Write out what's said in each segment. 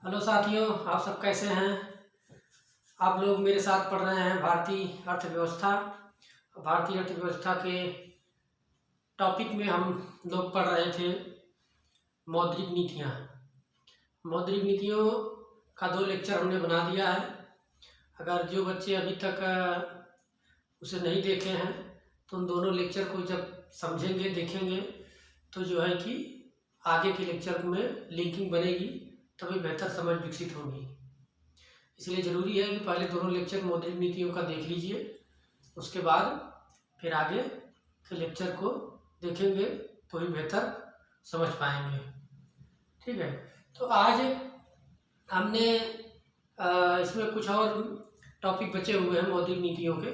Hello साथियों, आप सब कैसे हैं। आप लोग मेरे साथ पढ़ रहे हैं भारतीय अर्थव्यवस्था। भारतीय अर्थव्यवस्था के टॉपिक में हम लोग पढ़ रहे थे मौद्रिक नीतियाँ। मौद्रिक नीतियों का 2 लेक्चर हमने बना दिया है। अगर जो बच्चे अभी तक उसे नहीं देखे हैं तो उन दोनों लेक्चर को जब समझेंगे देखेंगे तो जो है कि आगे के लेक्चर में लिंकिंग बनेगी, तभी बेहतर समझ विकसित होगी। इसलिए ज़रूरी है कि पहले दोनों लेक्चर मौद्रिक नीतियों का देख लीजिए, उसके बाद फिर आगे के लेक्चर को देखेंगे तो ही बेहतर समझ पाएंगे। ठीक है, तो आज हमने इसमें कुछ और टॉपिक बचे हुए हैं मौद्रिक नीतियों के।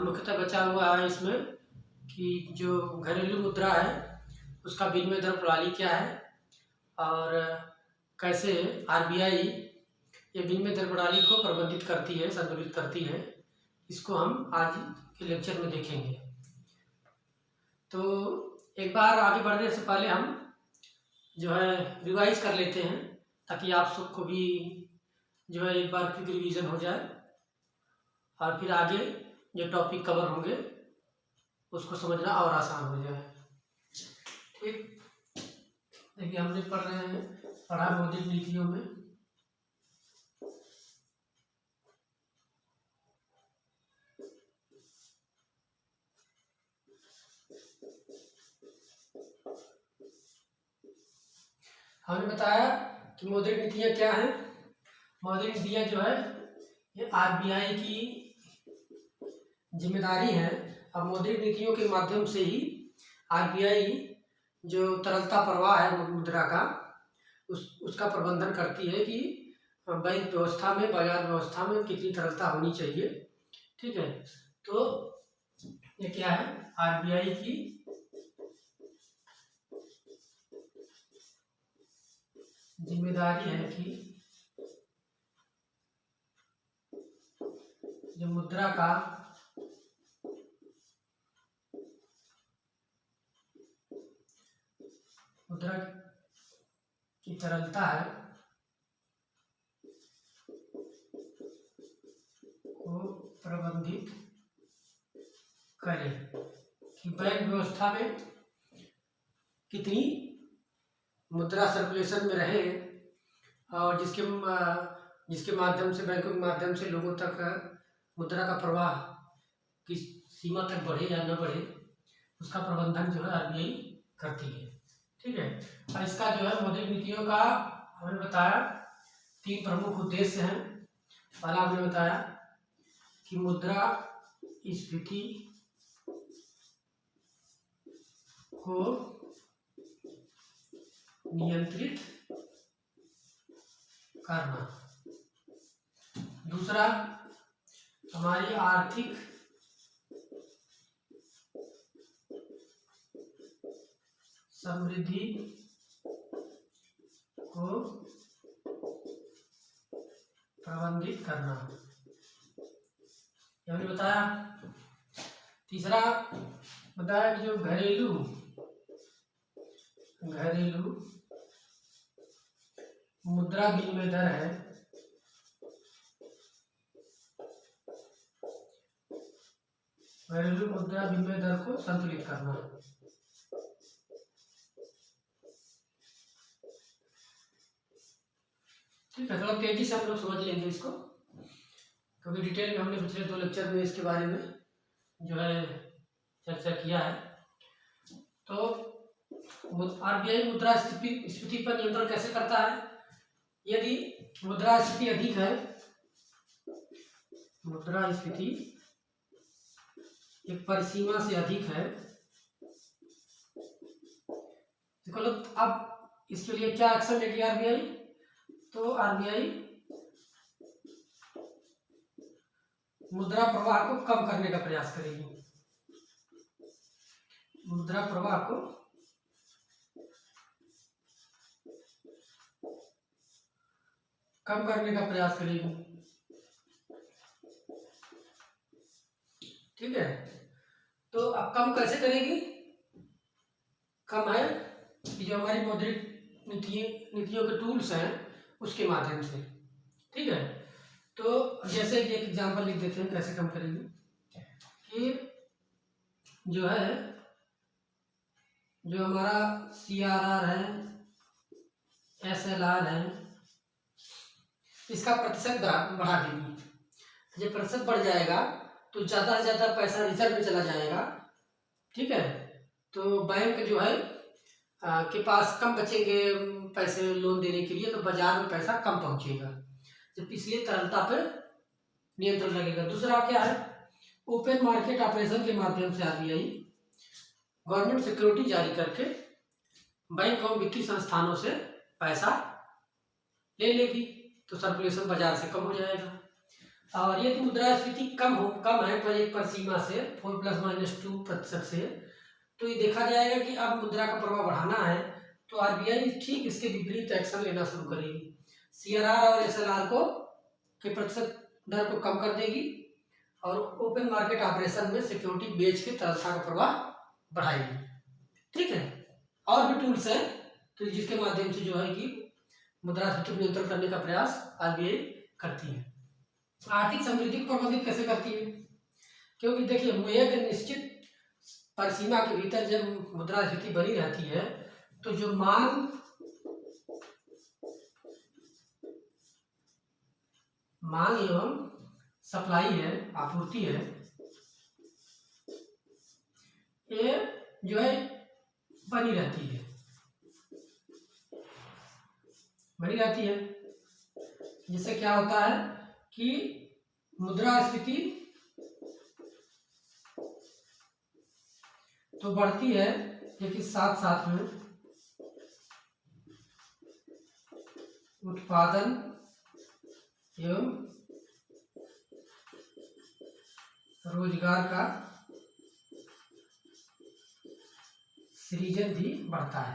मुख्यतः बचा हुआ है इसमें कि जो घरेलू मुद्रा है उसका विनिमय दर प्रणाली क्या है और कैसे आरबीआई ये विनिमय दर प्रणाली को प्रबंधित करती है, संतुलित करती है। इसको हम आज के लेक्चर में देखेंगे। तो एक बार आगे बढ़ने से पहले हम जो है रिवाइज कर लेते हैं, ताकि आप सबको भी जो है एक बार क्विक रिवीजन हो जाए और फिर आगे जो टॉपिक कवर होंगे उसको समझना और आसान हो जाए। ठीक, देखिए हमने पढ़ा मौद्रिक नीतियों में हमने बताया कि मौद्रिक नीतियाँ क्या हैं। मौद्रिक नीतियाँ जो है ये आरबीआई की जिम्मेदारी है। अब मौद्रिक नीतियों के माध्यम से ही आरबीआई जो तरलता प्रवाह है मुद्रा का उसका प्रबंधन करती है कि बैंक व्यवस्था में, बाजार व्यवस्था में कितनी तरलता होनी चाहिए। ठीक है, तो ये क्या है, आरबीआई की जिम्मेदारी है कि जो मुद्रा की तरलता है को प्रबंधित करे, कि बैंक व्यवस्था में कितनी मुद्रा सर्कुलेशन में रहे और जिसके माध्यम से, बैंकों के माध्यम से लोगों तक मुद्रा का प्रवाह किस सीमा तक बढ़े या न बढ़े, उसका प्रबंधन जो है आरबीआई करती है। ठीक है, और इसका जो है मौद्रिक नीतियों का हमने बताया 3 प्रमुख उद्देश्य हैं। पहला हमने बताया कि मुद्रा स्फीति को नियंत्रित करना। दूसरा, हमारी आर्थिक समृद्धि को प्रबंधित करना, ये हमने बताया। तीसरा बताया कि जो घरेलू मुद्रा विनिमय दर है घरेलू मुद्रा विनिमय दर को संतुलित करना। ठीक है, थोड़ा तेजी से हम लोग समझ लेंगे इसको, क्योंकि डिटेल में हमने पिछले 2 लेक्चर में इसके बारे में जो है चर्चा किया है। तो आरबीआई मुद्रा स्फीति पर नियंत्रण कैसे करता है। यदि मुद्रास्फीति अधिक है, मुद्रास्फीति एक परिसीमा से अधिक है, अब इसके लिए क्या एक्शन लेगी आरबीआई, तो आरबीआई मुद्रा प्रवाह को कम करने का प्रयास करेगी। मुद्रा प्रवाह को कम करने का प्रयास करेगी। ठीक है, तो अब कम कैसे करेगी। कम है कि जो हमारी मौद्रिक नीतियों के टूल्स हैं उसके माध्यम से। ठीक है, तो जैसे एक एग्जांपल लिख देते हैं कैसे कम करेंगे कि जो है, जो हमारा CRR है, SLR है, इसका प्रतिशत बढ़ा देंगे। जब प्रतिशत बढ़ जाएगा तो ज़्यादा से ज़्यादा पैसा रिजर्व में चला जाएगा। ठीक है, तो बैंक जो है के पास कम बचेंगे पैसे लोन देने के लिए, तो बाजार में पैसा कम पहुंचेगा, जब इसलिए तरलता पर नियंत्रण लगेगा। दूसरा क्या है, ओपन मार्केट ऑपरेशन के माध्यम से RBI गवर्नमेंट सिक्योरिटी जारी करके बैंक और वित्तीय संस्थानों से पैसा ले लेगी, तो सर्कुलेशन बाजार से कम हो जाएगा। और यदि मुद्रास्फीति कम है पर एक पर सीमा से 4+-2% से, तो ये देखा जाएगा कि अब मुद्रा का प्रवाह बढ़ाना है, तो RBI ठीक इसके विपरीत एक्शन लेना शुरू करेगी। CRR और SLR को के प्रतिशत दर को कम कर देगी और ओपन मार्केट ऑपरेशन में सिक्योरिटी बेच के तरलता का प्रवाह बढ़ाएगी। ठीक है, और भी टूल्स हैं तो जिसके माध्यम से जो है कि मुद्रास्फीति को नियंत्रण करने का प्रयास RBI करती है। आर्थिक समृद्धि को प्रबंधित कैसे करती है, क्योंकि देखिए एक निश्चित परिसीमा के भीतर जब मुद्रास्फीति बनी रहती है तो जो मांग एवं सप्लाई है, आपूर्ति है, ये जो है बनी रहती है। जिससे क्या होता है कि मुद्रास्फीति तो बढ़ती है, लेकिन साथ साथ में उत्पादन एवं रोजगार का सृजन भी बढ़ता है।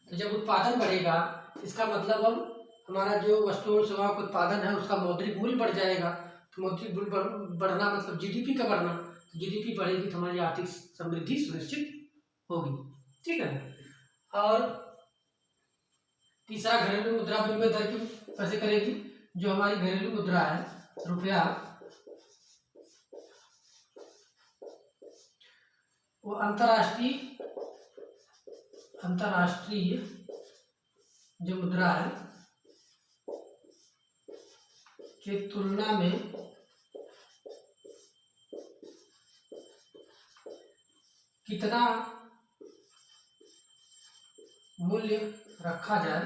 तो जब उत्पादन बढ़ेगा, इसका मतलब अब हमारा जो वस्तु और सेवा का उत्पादन है उसका मौद्रिक मूल्य बढ़ जाएगा। तो मौद्रिक मूल्य बढ़ना मतलब GDP का बढ़ना। GDP बढ़ेगी तो हमारी आर्थिक समृद्धि सुनिश्चित होगी। ठीक है, और तीसरा घरेलू मुद्रा विनिमय दर की कैसे करेगी। जो हमारी घरेलू मुद्रा है रुपया, वो अंतरराष्ट्रीय जो मुद्रा है के तुलना में कितना मूल्य रखा जाए,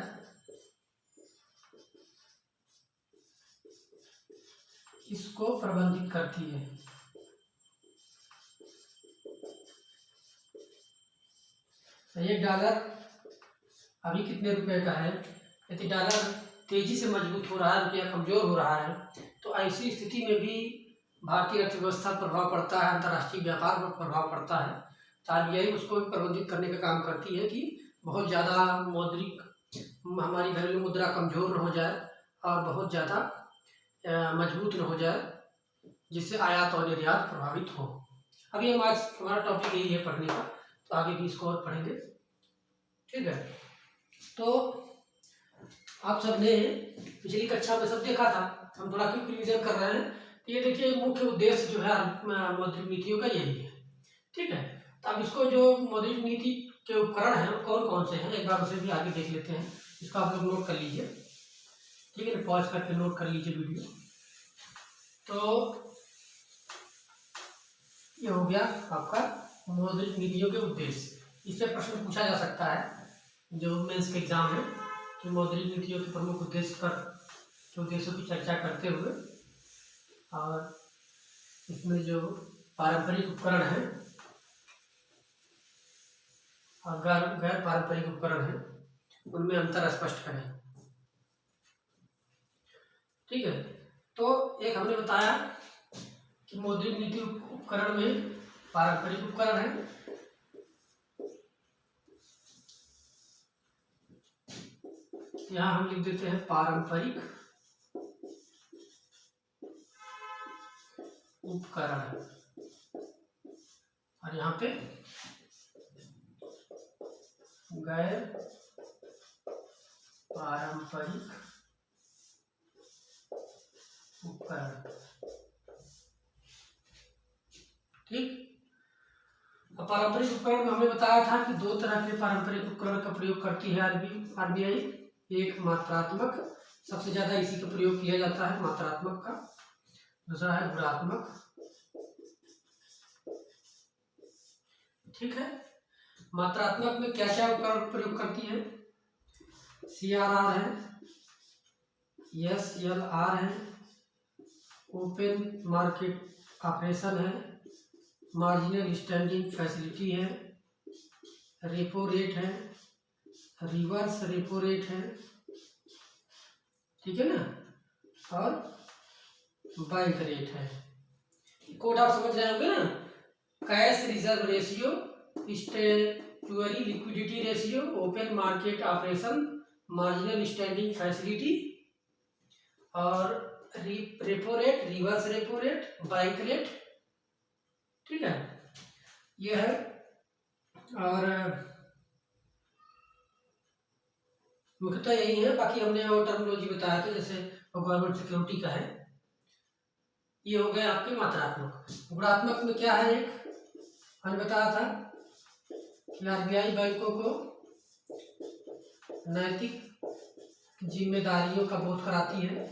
इसको प्रबंधित करती है। $1 अभी कितने रुपए का है। यदि डॉलर तेजी से मजबूत हो रहा है, रुपया कमजोर हो रहा है, तो ऐसी स्थिति में भी भारतीय अर्थव्यवस्था पर प्रभाव पड़ता है, अंतर्राष्ट्रीय व्यापार पर प्रभाव पड़ता है। तो RBI उसको भी प्रबंधित करने का काम करती है कि बहुत ज़्यादा मौद्रिक हमारी घरेलू मुद्रा कमजोर न हो जाए और बहुत ज़्यादा मजबूत न हो जाए, जिससे आयात और निर्यात प्रभावित हो। अभी हमारा टॉपिक यही है पढ़ने का, तो आगे भी इसको और पढ़ेंगे। ठीक है, तो आप सबने पिछली कक्षा में सब देखा था, हम थोड़ा क्विक रिवीजन कर रहे हैं। तो ये देखिए मुख्य उद्देश्य जो है मौद्रिक नीतियों का यही है। ठीक है, तो अब इसको जो मौद्रिक नीति के उपकरण हैं वो कौन कौन से हैं, एक बार उसे भी आगे देख लेते हैं। इसको आप लोग नोट कर लीजिए। ठीक है, पॉज करके नोट कर लीजिए वीडियो। तो ये हो गया आपका मौद्रिक नीतियों के उद्देश्य। इससे प्रश्न पूछा जा सकता है जो मेंस के एग्जाम है कि मौद्रिक नीतियों के प्रमुख उद्देश्य के उद्देश्यों की चर्चा करते हुए, और इसमें जो पारंपरिक उपकरण है और गैर पारंपरिक उपकरण है उनमें अंतर स्पष्ट करें। ठीक है, तो एक हमने बताया कि मौद्रिक नीति उपकरण में पारंपरिक उपकरण है, यहाँ हम लिख देते हैं पारंपरिक उपकरण, और यहाँ पे गैर पारंपरिक उपकरण। ठीक। अब पारंपरिक उपकरण में हमने बताया था कि दो तरह के पारंपरिक उपकरण का प्रयोग करती है आरबीआई। एक मात्रात्मक, सबसे ज्यादा इसी का प्रयोग किया जाता है मात्रात्मक का। दूसरा है गुणात्मक। ठीक है। मात्रात्मक में क्या क्या उपकरण प्रयोग करती है? CRR है, SLR है, ओपन मार्केट ऑपरेशन है, मार्जिनल स्टैंडिंग फैसिलिटी है, रेपो रेट है, रिवर्स रेपो रेट है, ठीक है ना, और बैंक रेट है। कोड आप समझ रहे होंगे ना? Cash reserve ratio, statutory liquidity ratio, open market operation, marginal standing facility और repo rate, reverse repo rate, bank rate. ठीक है, ये है। और मुख्यतः यही है, बाकी हमने और टर्मिनोलॉजी बताया था, जैसे गवर्नमेंट सिक्योरिटी का है। ये हो गया आपके मात्रात्मक। गुणात्मक में क्या है? एक हमने बताया था कि आरबीआई बैंकों को नैतिक जिम्मेदारियों का बोध कराती है।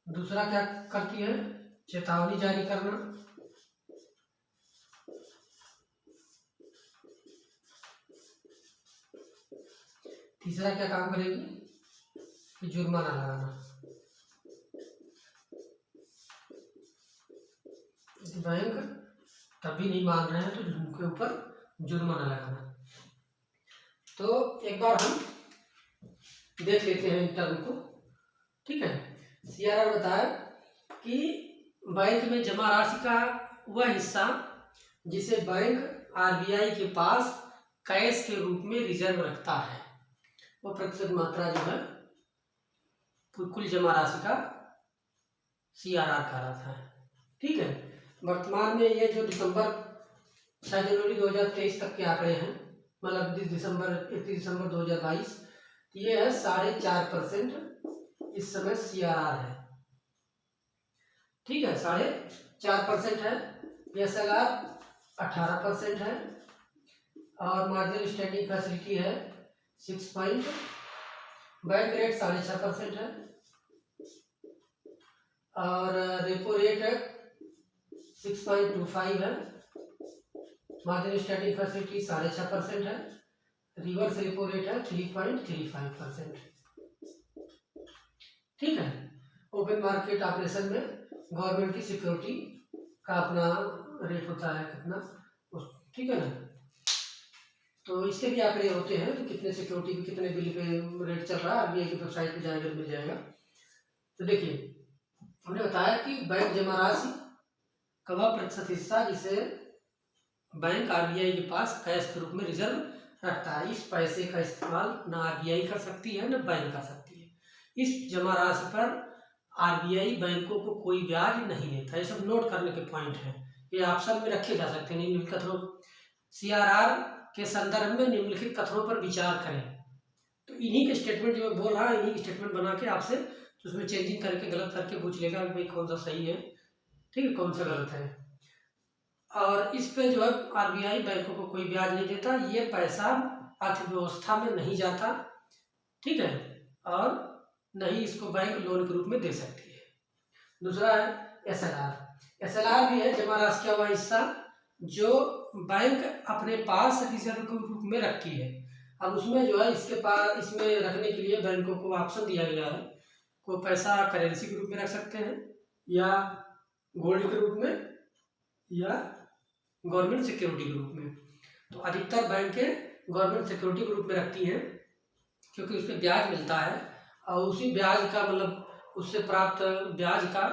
दूसरा क्या करती है? चेतावनी जारी करना। तीसरा क्या काम करेगी? कि जुर्माना लगाना। बैंक तभी नहीं मान रहे हैं तो उनके ऊपर जुर्माना लगाना। तो एक बार हम देख लेते हैं इन टर्म को। ठीक है। CRR बताया कि बैंक में जमा राशि का वह हिस्सा जिसे बैंक आरबीआई के पास कैश के रूप में रिजर्व रखता है, वो प्रतिशत मात्रा जो है कुल जमा राशि का CRR कहलाता है। ठीक है। वर्तमान में ये जो 6 जनवरी 2023 तक के आंकड़े हैं, मतलब 31 दिसंबर 2022, ये है 4.5% इस समय CRR है। ठीक है, 4.5% है। SLR 18% है और मार्जिनल स्टैंडिंग फैसिलिटी है 6 बैंक रेट 6.5% है और रेपो रेट है 6.25 है। मार्जिनल स्टैंडिंग फैसिलिटी 6.5% है। रिवर्स रेपो रेट है 3.35%। ठीक है। ओपन मार्केट ऑपरेशन में गवर्नमेंट की सिक्योरिटी का अपना रेट होता है कितना, ठीक है ना। तो इसके भी आंकड़े होते हैं तो कितने सिक्योरिटी पे कितने बिल पे रेट चल रहा है, आरबीआई की वेबसाइट पे जाएगा मिल जाएगा। तो देखिए, हमने बताया कि बैंक जमा राशि का वह प्रतिशत हिस्सा जिसे बैंक आरबीआई के पास कैश के रूप में रिजर्व रखता है। इस पैसे का इस्तेमाल न आरबीआई कर सकती है न बैंक कर सकती है। इस जमा राशि पर आरबीआई बैंकों को कोई ब्याज नहीं देता। ये सब नोट करने के पॉइंट है, ये ऑप्शन में रखे जा सकते हैं। निम्नलिखित कथनों CRR के संदर्भ में निम्नलिखित कथनों पर विचार करें। तो इन्हीं के स्टेटमेंट जो मैं बोल रहा है, इन्हीं स्टेटमेंट बना के आपसे तो उसमें चेंजिंग करके गलत करके पूछ लेगा भाई कौन सा सही है, ठीक है, कौन सा गलत है। और इस पे जो है आरबीआई बैंकों को कोई ब्याज नहीं देता। ये पैसा अर्थव्यवस्था में नहीं जाता, ठीक है, और नहीं इसको बैंक लोन के रूप में दे सकती है। दूसरा है SLR भी है, जमा राशि का वह हिस्सा जो बैंक अपने पास रिजर्व के रूप में रखती है। अब उसमें जो है इसके पास इसमें रखने के लिए बैंकों को ऑप्शन दिया गया है, को पैसा करेंसी के रूप में रख सकते हैं या गोल्ड के रूप में या गवर्नमेंट सिक्योरिटी के रूप में। तो अधिकतर बैंकें गवर्नमेंट सिक्योरिटी के रूप में रखती हैं क्योंकि उस पर ब्याज मिलता है और उसी ब्याज का मतलब उससे प्राप्त ब्याज का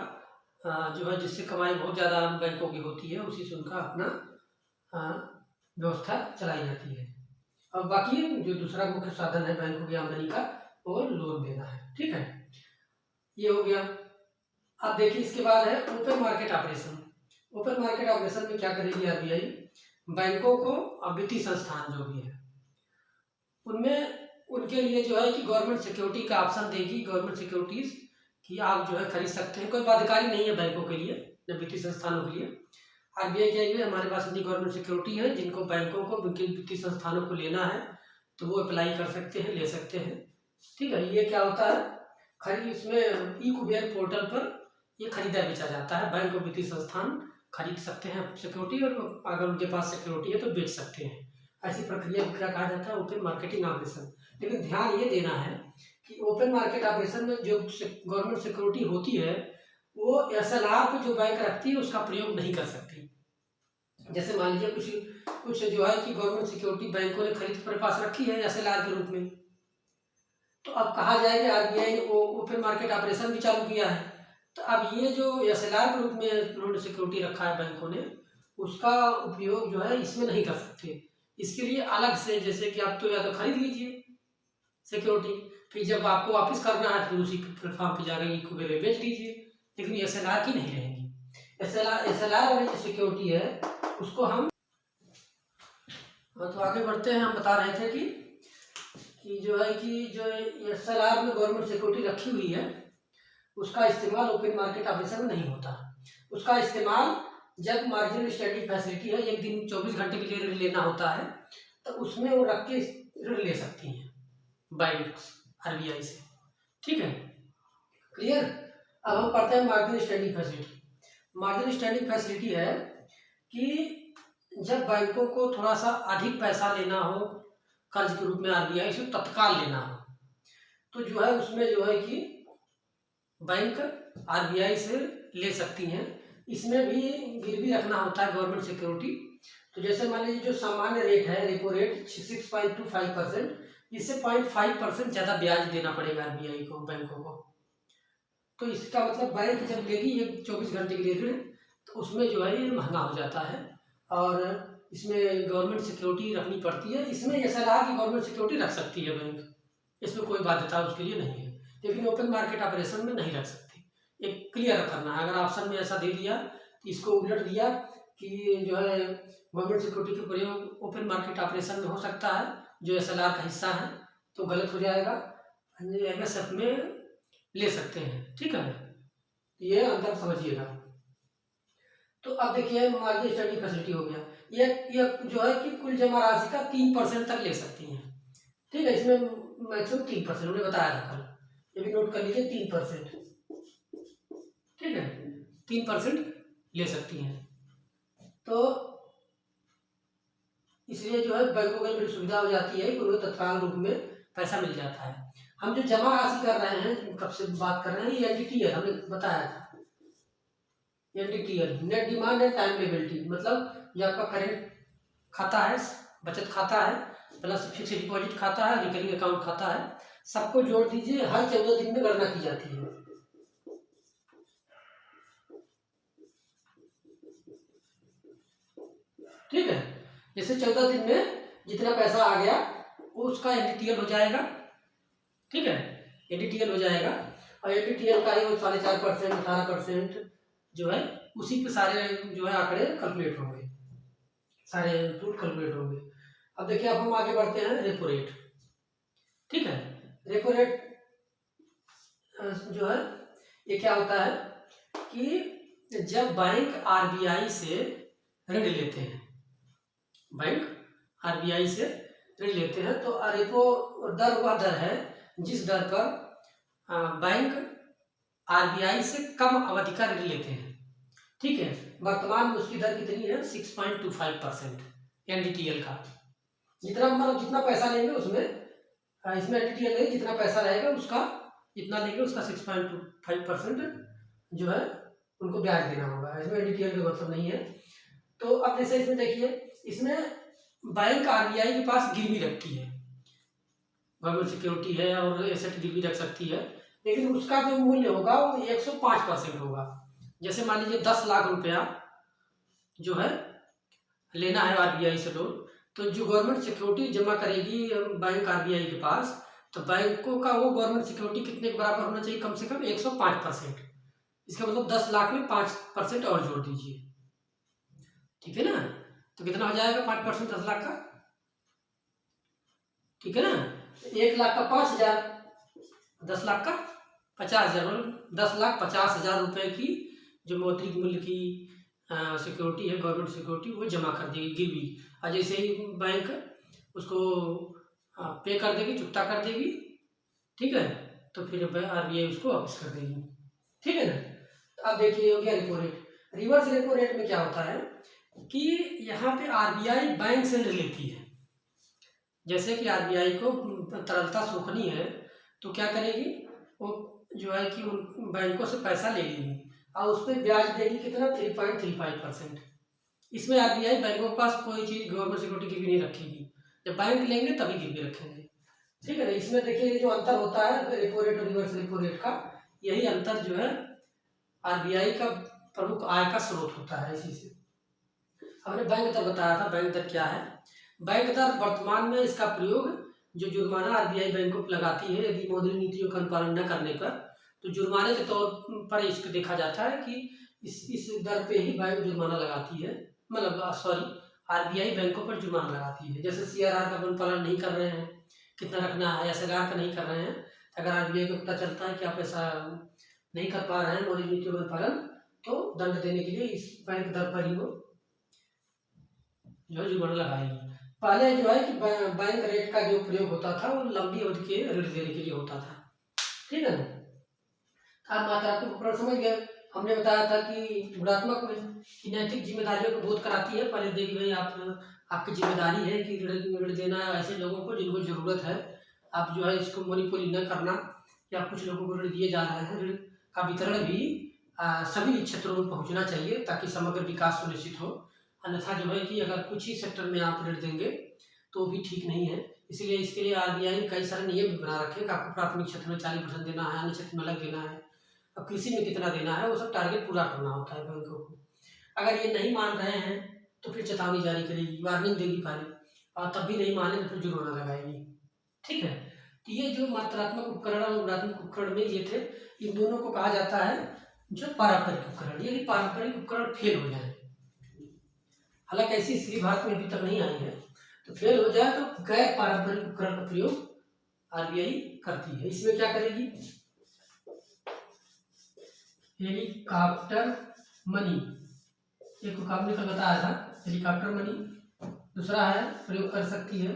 जो है जिससे कमाई बहुत ज़्यादा बैंकों की होती है, उसी से उनका अपना व्यवस्था चलाई जाती है। और बाकी जो दूसरा मुख्य साधन है बैंकों की आमदनी का, वो लोन देना है। ठीक है, ये हो गया। अब देखिए इसके बाद है open market operation. Open market operation में क्या करेगी आरबीआई? बैंकों को और वित्तीय संस्थान जो भी है उनमें उनके लिए जो है कि गवर्नमेंट सिक्योरिटी का ऑप्शन देगी, गवर्नमेंट सिक्योरिटीज कि आप जो है खरीद सकते हैं। कोई बाध्यकारी नहीं है बैंकों के लिए न वित्तीय संस्थानों के लिए। आरबीआई कहेगी हमारे पास इतनी गवर्नमेंट सिक्योरिटी है, जिनको बैंकों को वित्तीय संस्थानों को लेना है तो वो अप्लाई कर सकते हैं, ले सकते हैं। ठीक है, ये क्या होता है, खरीद इसमें ई कुबेर पोर्टल पर ये खरीदा बेचा जाता है। बैंक और वित्तीय संस्थान खरीद सकते हैं सिक्योरिटी, और अगर उनके पास सिक्योरिटी है तो बेच सकते हैं। ऐसी प्रक्रिया को क्या कहा जाता है, ओपन मार्केटिंग ऑपरेशन। लेकिन ध्यान ये देना है कि ओपन मार्केट ऑपरेशन में जो गवर्नमेंट सिक्योरिटी होती है वो एसएलआर पे जो बैंक रखती है उसका प्रयोग नहीं कर सकती। जैसे मान लीजिए कुछ जो है कि गवर्नमेंट सिक्योरिटी बैंकों ने खरीद अपने पास रखी है एसएलआर के रूप में, तो अब कहा जाएगा आरबीआई ने ओपन मार्केट ऑपरेशन भी चालू किया है, तो अब ये जो एसएलआर के रूप में उन्होंने सिक्योरिटी रखा है बैंकों ने, उसका उपयोग जो है इसमें नहीं कर सकते। इसके लिए अलग से, जैसे कि आप तो या तो खरीद लीजिए सिक्योरिटी, फिर जब आपको वापस करना है फिर उसी प्लेटफॉर्म पे जाकर ई कुबेर में बेच दीजिए, लेकिन एसएलआर की नहीं रहेंगी। एसएलआर वाली जो सिक्योरिटी है उसको हम तो आगे बढ़ते हैं। हम बता रहे थे कि जो है कि जो एसएलआर में गवर्नमेंट सिक्योरिटी रखी हुई है उसका इस्तेमाल ओपन मार्केट ऑपरेशन में नहीं होता। उसका इस्तेमाल जब मार्जिनल स्टैंडिंग फैसिलिटी है, एक दिन 24 घंटे के लिए ऋण लेना होता है, तो उसमें वो रख के ऋण ले सकती हैं बैंक आरबीआई से। ठीक है, क्लियर। अब हम पढ़ते हैं marginal standing facility. Marginal standing facility है कि जब बैंकों को थोड़ा सा अधिक पैसा लेना हो कर्ज के रूप में आरबीआई से, तत्काल लेना हो, तो जो है उसमें जो है कि बैंक आरबीआई से ले सकती हैं। इसमें भी गिरवी रखना होता है गवर्नमेंट सिक्योरिटी। तो जैसे मान लीजिए जो सामान्य रेट है रेपो रेट 6.25%, इससे 0.5% ज़्यादा ब्याज देना पड़ेगा आरबीआई को, बैंकों को। तो इसका मतलब बैंक जब लेगी ये 24 घंटे के लिए ऋण, तो उसमें जो है ये महंगा हो जाता है और इसमें गवर्नमेंट सिक्योरिटी रखनी पड़ती है। इसमें ये सलाह कि गवर्नमेंट सिक्योरिटी रख सकती है बैंक, इसमें कोई बाध्यता उसके लिए नहीं है, लेकिन ओपन मार्केट ऑपरेशन में नहीं रख सकती। एक क्लियर करना है, अगर ऑप्शन में ऐसा दे दिया तो इसको उलट दिया कि जो है गवर्नमेंट सिक्योरिटी का प्रयोग ओपन मार्केट ऑपरेशन में हो सकता है जो एसएलआर का हिस्सा है, तो गलत हो जाएगा। एमएसएफ में ले सकते हैं। ठीक है, ये अंतर समझिएगा। तो अब देखिए मार्जिनल स्टैंडिंग फैसिलिटी हो गया, ये जो है कि कुल जमा राशि का 3% तक ले सकती हैं। ठीक है, इसमें मैक्सिमम 3% उन्हें बताया था कल, ये भी नोट कर लीजिए 3%। ठीक है, 3% ले सकती हैं। तो इसलिए जो है बैंकों को बड़ी सुविधा हो जाती है कि उन्हें तत्काल रूप में पैसा मिल जाता है। हम जो जमा राशि कर रहे हैं, कब से बात कर रहे हैं, ये एनडीटीएल हमने बताया था। NDTL net demand and time liability, मतलब जो आपका करेंट खाता है, बचत खाता है, प्लस फिक्स डिपॉजिट खाता है, रिकरिंग अकाउंट खाता है, सबको जोड़ दीजिए, हर 14 दिन में गणना की जाती है। ठीक है, जैसे 14 दिन में जितना पैसा आ गया वो उसका एनडीटीएल हो जाएगा। ठीक है, एनडीटीएल हो जाएगा, और एनडीटीएल का ही 4.5%, 18% जो है उसी पे सारे जो है आंकड़े कैलकुलेट होंगे, सारे इनपुट कैलकुलेट होंगे। अब देखिए, अब हम आगे बढ़ते हैं रेपो रेट। ठीक है, रेपो रेट जो है ये क्या होता है कि जब बैंक आरबीआई से ऋण लेते हैं, बैंक आरबीआई से ऋण लेते हैं, तो रेपो दर वह दर है जिस दर पर बैंक आरबीआई से कम अवधि का ऋण लेते हैं। ठीक है, वर्तमान में उसकी दर कितनी है, 6.25% एनडीटीएल का। जितना पैसा लेंगे उसमें, इसमें एनडीटीएल नहीं, जितना पैसा रहेगा उसका जितना लेंगे उसका 6.25% जो है उनको ब्याज देना होगा। इसमें एनडीटीएल का मतलब नहीं है। तो अब जैसे इसमें देखिए, इसमें बैंक आरबीआई के पास गिरवी रखी है, गवर्नमेंट सिक्योरिटी है और एसेट गिरवी रख सकती है, लेकिन उसका जो मूल्य होगा वो 105% होगा। जैसे मान लीजिए 10 लाख रुपया जो है लेना है आरबीआई से लोन, तो जो गवर्नमेंट सिक्योरिटी जमा करेगी बैंक आरबीआई के पास, तो बैंकों का वो गवर्नमेंट सिक्योरिटी कितने के बराबर होना चाहिए, कम से कम 105%। इसका मतलब 10 लाख में 5% और जोड़ दीजिए। ठीक है ना, तो कितना हो जाएगा 5%, 10 लाख का, ठीक है ना। 1 लाख का 5,000, 10 लाख का 50,000, मतलब 10,50,000 रुपये की जो मौद्रिक मूल्य की सिक्योरिटी है, गवर्नमेंट सिक्योरिटी, वो जमा कर देगी गिरवी। और जैसे ही बैंक उसको पे कर देगी, चुकता कर देगी, ठीक है, तो फिर RBI उसको वापस कर देगी, ठीक है ना। तो अब देखिए हो गया repo rate. Reverse repo rate में क्या होता है कि यहाँ पे RBI बैंक से ऋण लेती है। जैसे कि RBI को तरलता सोखनी है तो क्या करेगी, वो जो है कि उन बैंकों से पैसा ले लेगी और उस पर ब्याज देगी कितना, 3.35%। इसमें RBI बैंकों के पास कोई चीज़ गवर्नमेंट सिक्योरिटी गिरवी नहीं रखेगी, जब बैंक लेंगे तभी गिरवी रखेंगे, ठीक है ना। इसमें देखिए जो अंतर होता है रेपो रेट और रिवर्स रेपो रेट का, यही अंतर जो है RBI का प्रमुख आय का स्रोत होता है। इसी से हमने बैंक दर बताया था। बैंक दर क्या है? बैंक दर वर्तमान में इसका प्रयोग जो जुर्माना RBI बैंकों पर लगाती है यदि मौद्रिक नीतियों का अनुपालन न करने पर, तो जुर्माने के तौर पर इसको देखा जाता है कि इस दर पे ही बैंक जुर्माना लगाती है, मतलब सॉरी RBI बैंकों पर जुर्माना लगाती है। जैसे CRR का अनुपालन नहीं कर रहे हैं, कितना रखना है, SLR का नहीं कर रहे हैं, अगर RBI को पता चलता है कि आप ऐसा नहीं कर पा रहे हैं मौद्रिक नीतियों का अनुपालन, तो दंड देने के लिए इस बैंक दर पर ही वो जो है जुर्माना लगाएगी। पहले जो है कि बैंक रेट का जो प्रयोग होता था वो लंबी अवधि के ऋण देने के लिए होता था, ठीक है ना। आप मात्रात्मक उपकरण समझ गए। हमने बताया था कि गुणात्मक में कि नैतिक जिम्मेदारियों को बोध कराती है। पहले देखिए भाई आपकी जिम्मेदारी है कि ऋण देना ऐसे लोगों को जिनको जरूरत है। आप जो है इसको मोनोपोली न करना, या कुछ लोगों को ऋण दिए जा रहे हैं, ऋण का वितरण भी सभी क्षेत्रों में पहुंचना चाहिए ताकि समग्र विकास सुनिश्चित हो। अन्यथा जो है कि अगर कुछ ही सेक्टर में आप ऋण देंगे तो भी ठीक नहीं है। इसलिए इसके लिए RBI ने कई सारे नियम भी बना रखे हैं कि आपको प्राथमिक क्षेत्र में 40% देना है, अन्य क्षेत्र में अलग देना है, अब कृषि में कितना देना है, वो सब टारगेट पूरा करना होता है बैंकों को। अगर ये नहीं मान रहे हैं तो फिर चेतावनी जारी करेगी, वार्निंग देगी पहले, और तब भी नहीं माने तो फिर जुर्माना लगाएगी, ठीक है। तो ये जो मात्रात्मक उपकरण और गुणात्मक उपकरण में ये थे, इन दोनों को कहा जाता है जो पारंपरिक उपकरण। यदि पारंपरिक उपकरण फेल हो जाए, हालांकि ऐसी स्थिति भारत में अभी तक नहीं आई है, तो फेल हो जाए तो गैर पारंपरिक उपकरण का प्रयोग RBI करती है। इसमें क्या करेगी, हेलीकॉप्टर मनी, एक को आपने कल बताया था, हेलीकॉप्टर मनी। दूसरा है प्रयोग कर सकती है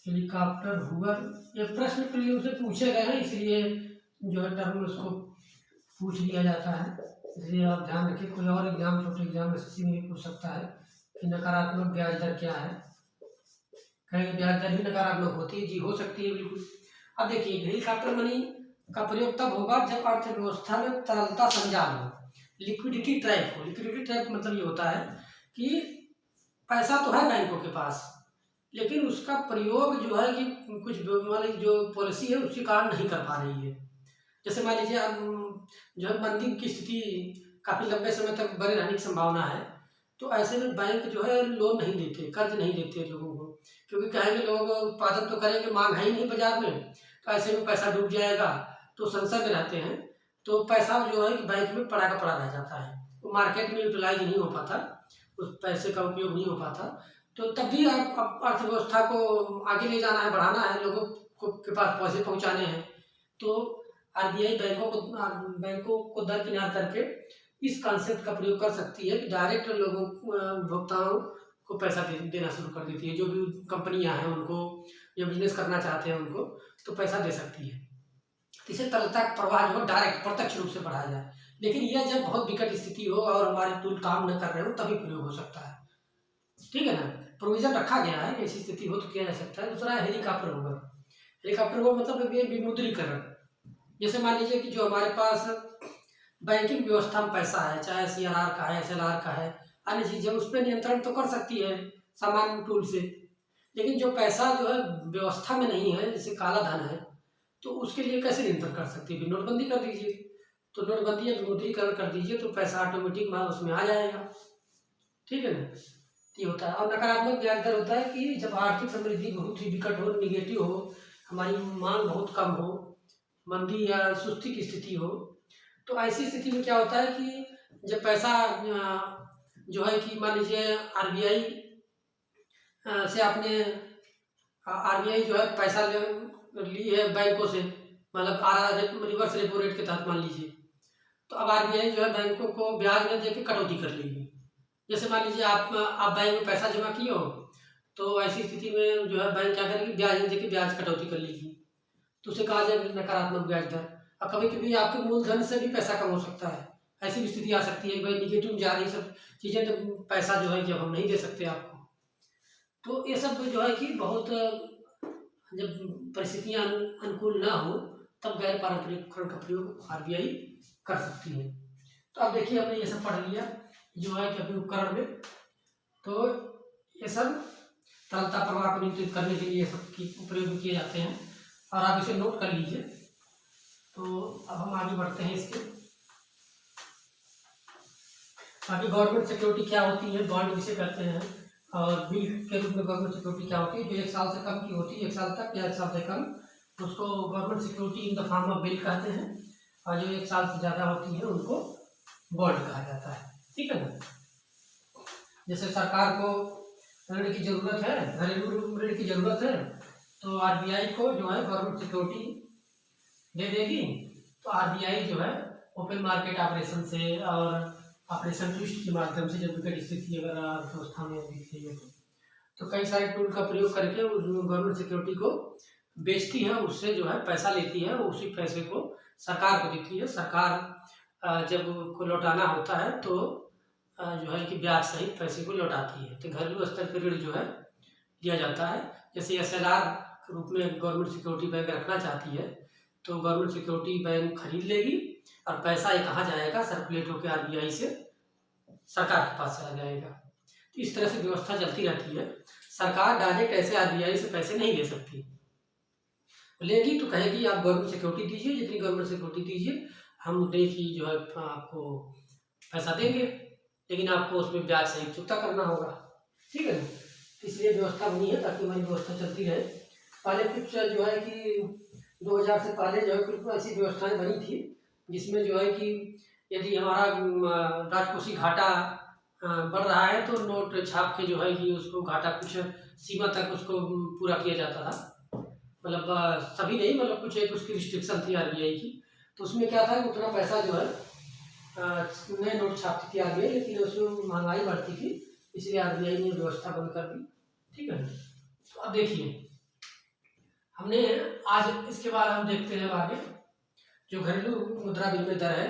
हेलीकॉप्टर हुवर। ये प्रश्न प्रयोग से पूछे गए हैं, इसलिए जो है टर्म उसको पूछ लिया जाता है, इसलिए आप ध्यान रखिए। कोई और एग्जाम, छोटे एग्जाम SSC में भी पूछ सकता है कि नकारात्मक ब्याज दर क्या है। कहीं ब्याज दर भी नकारात्मक होती है, जी हो सकती है बिल्कुल। अब देखिए हेलीकॉप्टर मनी का प्रयोग तब होगा जब अर्थव्यवस्था में तरलता संजाल हो, लिक्विडिटी ट्रैप हो। लिक्विडिटी ट्रैप मतलब ये होता है कि पैसा तो है बैंकों के पास, लेकिन उसका प्रयोग जो है कि कुछ वाली जो पॉलिसी है उसके कारण नहीं कर पा रही है। जैसे मान लीजिए जो है मंदी की स्थिति काफ़ी लंबे समय तक बने रहने की संभावना है, तो ऐसे में बैंक जो है लोन नहीं देते, कर्ज नहीं देते लोगों को, क्योंकि कहेंगे लोग उत्पादन तो करेंगे, मांग है ही नहीं बाजार में, तो ऐसे में पैसा डूब जाएगा, तो संशय में रहते हैं, तो पैसा जो है कि बैंक में पड़ा का पड़ा रह जाता है, तो मार्केट में यूटिलाइज नहीं हो पाता, उस पैसे का उपयोग नहीं हो पाता। तो तब भी आप अर्थव्यवस्था को आगे ले जाना है, बढ़ाना है, लोगों के पास पैसे पहुंचाने हैं, तो RBI बैंकों को दरकिनार करके इस कॉन्सेप्ट का प्रयोग कर सकती है कि डायरेक्ट लोगों उपभोक्ताओं को पैसा देना शुरू कर देती है। जो भी कंपनियां हैं उनको, जो बिजनेस करना चाहते हैं उनको, तो पैसा दे सकती है। इसे तरलता का प्रवाह जो है डायरेक्ट प्रत्यक्ष रूप से बढ़ाया जाए। लेकिन यह जब बहुत विकट स्थिति हो और हमारे टूल काम न कर रहे हो तभी प्रयोग हो सकता है, ठीक है ना। प्रोविजन रखा गया है कि ऐसी स्थिति हो तो किया जा सकता है। दूसरा है हेलीकॉप्टर हुवर। हेलीकॉप्टर हुवर मतलब ये विमुद्रीकरण। जैसे मान लीजिए कि जो हमारे पास बैंकिंग व्यवस्था में पैसा है, चाहे CRR का है, SLR का है, अन्य चीजें, उस पर नियंत्रण तो कर सकती है सामान्य टूल से, लेकिन जो पैसा जो है व्यवस्था में नहीं है, जैसे काला धन है, तो उसके लिए कैसे नियंत्रण कर सकती है? नोटबंदी कर दीजिए, तो नोटबंदी या विमुद्रीकरण कर दीजिए तो पैसा ऑटोमेटिक उसमें आ जाएगा, ठीक है ना। ये होता है। और नकारात्मक ब्याज दर होता है कि जब आर्थिक समृद्धि बहुत ही विकट हो, निगेटिव हो, हमारी मांग बहुत कम हो, मंदी या सुस्ती की स्थिति हो, तो ऐसी स्थिति में क्या होता है कि जब पैसा जो है कि मान लीजिए आरबीआई से आपने आरबीआई जो है पैसा ली है बैंकों से, मतलब रिवर्स रेपो रेट के तहत मान लीजिए, तो अब आरबीआई जो है बैंकों को ब्याज में देके कटौती कर लेगी। जैसे मान लीजिए आप बैंक में पैसा जमा किए हो, तो ऐसी स्थिति में जो है बैंक क्या करेगी, ब्याज में देके ब्याज कटौती कर लेगी, तो उसे कहा जाएगा नकारात्मक ब्याज दर। और कभी कभी आपके मूलधन से भी पैसा कम हो सकता है, ऐसी भी स्थिति आ सकती है भाई निगेटिव में जा रही सब चीज़ें, तो पैसा जो है कि अब हम नहीं दे सकते आपको। तो ये सब जो है कि बहुत, जब परिस्थितियाँ अनुकूल ना हो तब गैर पारंपरिक उपकरण का प्रयोग आरबीआई कर सकती है। तो अब देखिए हमने ये सब पढ़ लिया जो है कि अपने उपकरण में, तो ये सब तरलता प्रवाह को नियंत्रित करने के लिए सब की प्रयोग किए जाते हैं, और आप इसे नोट कर लीजिए। तो अब हम आगे बढ़ते हैं इसके आगे। गवर्नमेंट सिक्योरिटी क्या होती है, बॉन्ड किसे कहते हैं, और बिल के रूप में गवर्नमेंट सिक्योरिटी क्या होती है, जो 1 साल से कम की होती है, 1 साल तक या 1 साल से कम, उसको government security in the form of bill कहते हैं, और जो 1 साल से ज़्यादा होती है उनको बॉन्ड कहा जाता है। ठीक है ना। जैसे सरकार को ऋण की जरूरत है, घरेलू ऋण की जरूरत है, तो आरबीआई को जो है गवर्नमेंट सिक्योरिटी दे देगी, तो आरबीआई जो है ओपन मार्केट ऑपरेशन से और ऑपरेशन ट्विस्ट के माध्यम से, जब विकट स्थिति अगर अर्थव्यवस्था में दिख रही है तो कई सारे टूल का प्रयोग करके गवर्नमेंट सिक्योरिटी को बेचती है, उससे जो है पैसा लेती है, उसी पैसे को सरकार को देती है। सरकार जब को लौटाना होता है तो जो है कि ब्याज सहित पैसे को लौटाती है। तो घरेलू स्तर पर ऋण जो है दिया जाता है। जैसे SLR के रूप में गवर्नमेंट सिक्योरिटी बैंक रखना चाहती है, तो गवर्नमेंट सिक्योरिटी बैंक खरीद लेगी और पैसा ये कहाँ जाएगा, सर्कुलेट होकर आरबीआई से सरकार के पास चला जाएगा। तो इस तरह से व्यवस्था चलती रहती है। सरकार डायरेक्ट ऐसे आरबीआई से पैसे नहीं ले सकती, लेगी तो कहेगी आप गवर्नमेंट सिक्योरिटी दीजिए, जितनी गवर्नमेंट सिक्योरिटी दीजिए हम उतने की जो है आपको पैसा देंगे, लेकिन आपको उसमें ब्याज सहित चुकता करना होगा। ठीक है ना। इसलिए व्यवस्था बनी है ताकि हमारी व्यवस्था चलती रहे। पहले कुछ जो है कि 2000 से पहले जो है कुछ ऐसी व्यवस्थाएं बनी थी जिसमें जो है कि यदि हमारा राजकोषीय घाटा बढ़ रहा है तो नोट छाप के जो है कि उसको घाटा कुछ सीमा तक उसको पूरा किया जाता था, मतलब सभी नहीं, मतलब कुछ एक उसकी रिस्ट्रिक्शन थी आरबीआई की। तो उसमें क्या था, उतना पैसा जो है नए नोट छापती थी आरबीआई, लेकिन उसमें महंगाई बढ़ती थी, इसलिए आरबीआई ने व्यवस्था बंद कर दी। ठीक है। तो अब देखिए हमने आज इसके बाद हम देखते हैं आगे जो घरेलू मुद्रा विनिमय दर है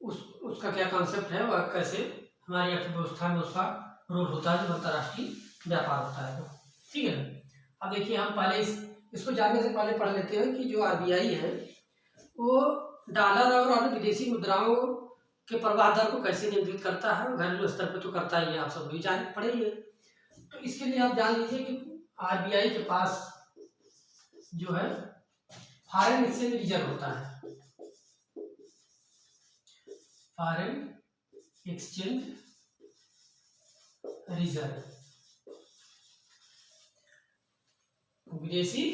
उसका क्या कॉन्सेप्ट है, वह कैसे हमारी अर्थव्यवस्था में उसका रोल होता है, जो अंतर्राष्ट्रीय व्यापार होता है। तो ठीक है ना। अब देखिए हम पहले इसको जानने से पहले पढ़ लेते हैं कि जो आरबीआई है वो डॉलर और अन्य विदेशी मुद्राओं के प्रवाह दर को कैसे नियंत्रित करता है। घरेलू स्तर पर तो करता ही है, आप सब भी जान पढ़ेंगे। तो इसके लिए आप जान लीजिए कि आरबीआई के पास जो है फॉरेन एक्सचेंज रिजर्व होता है, फॉरेन एक्सचेंज रिजर्व, विदेशी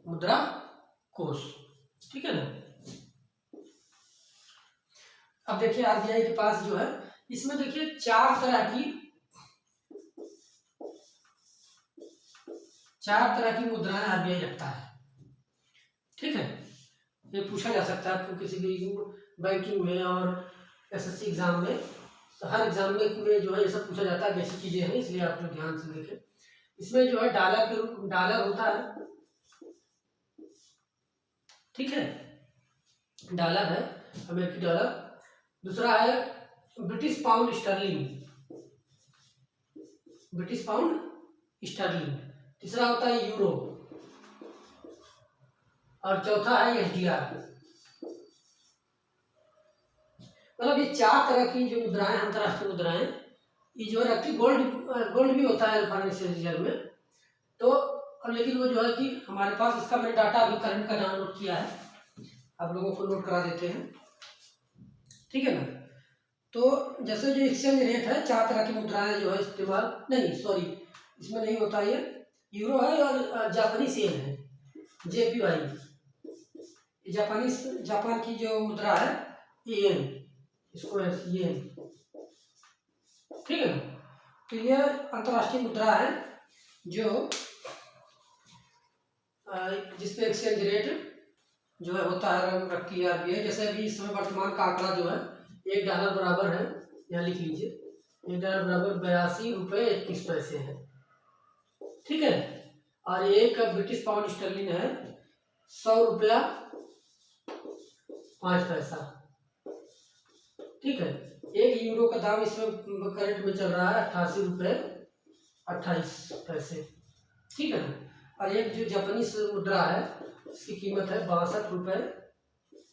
मुद्रा कोष। ठीक है ना। अब देखिए आरबीआई के पास जो है, इसमें देखिए 4 तरह की मुद्राएं आरबीआई रखता है। ठीक है। ये पूछा जा सकता है आपको किसी भी बैंकिंग में और एसएससी एग्जाम में, हर एग्जाम में जो है ये सब पूछा जाता है, बेसिक चीजें हैं, इसलिए आप लोग ध्यान से देखें। इसमें जो है डॉलर होता है। ठीक है, डॉलर है, अमेरिकी डॉलर। दूसरा है ब्रिटिश पाउंड स्टर्लिंग। तीसरा होता है यूरो, और चौथा है एसडीआर। मतलब ये 4 तरह की जो मुद्राएं, अंतर्राष्ट्रीय मुद्राएं, ये जो रखती, गोल्ड भी होता है फाइनेंशियल रिजर्व में। तो लेकिन वो जो है कि हमारे पास इसका मैंने डाटा अभी करंट का डाउनलोड किया है, आप लोगों को नोट करा देते हैं। ठीक है ना। तो जैसे जो एक्सचेंज रेट है, 4 तरह की मुद्राएं जो है इस्तेमाल, नहीं सॉरी इसमें नहीं होता, ये यूरो है और जापानीज येन है, JPY। जापान की जो मुद्रा है येन, इसको ये, ठीक है। तो ये अंतर्राष्ट्रीय मुद्रा है जो जिसपे एक्सचेंज रेट जो है होता है रखती है RBI। जैसे अभी इस समय वर्तमान का आंकड़ा जो है $1 बराबर है, यहाँ लिख लीजिए, $1 बराबर 82 रुपये 21 पैसे है, ठीक है। और एक ब्रिटिश पाउंड स्टर्लिन है 100 रुपया 5 पैसा, ठीक है। एक यूरो का दाम इसमें करंट में चल रहा है 88 रुपये 28 पैसे, ठीक है ना। और एक जो जापानीज मुद्रा है इसकी कीमत है 62 रुपये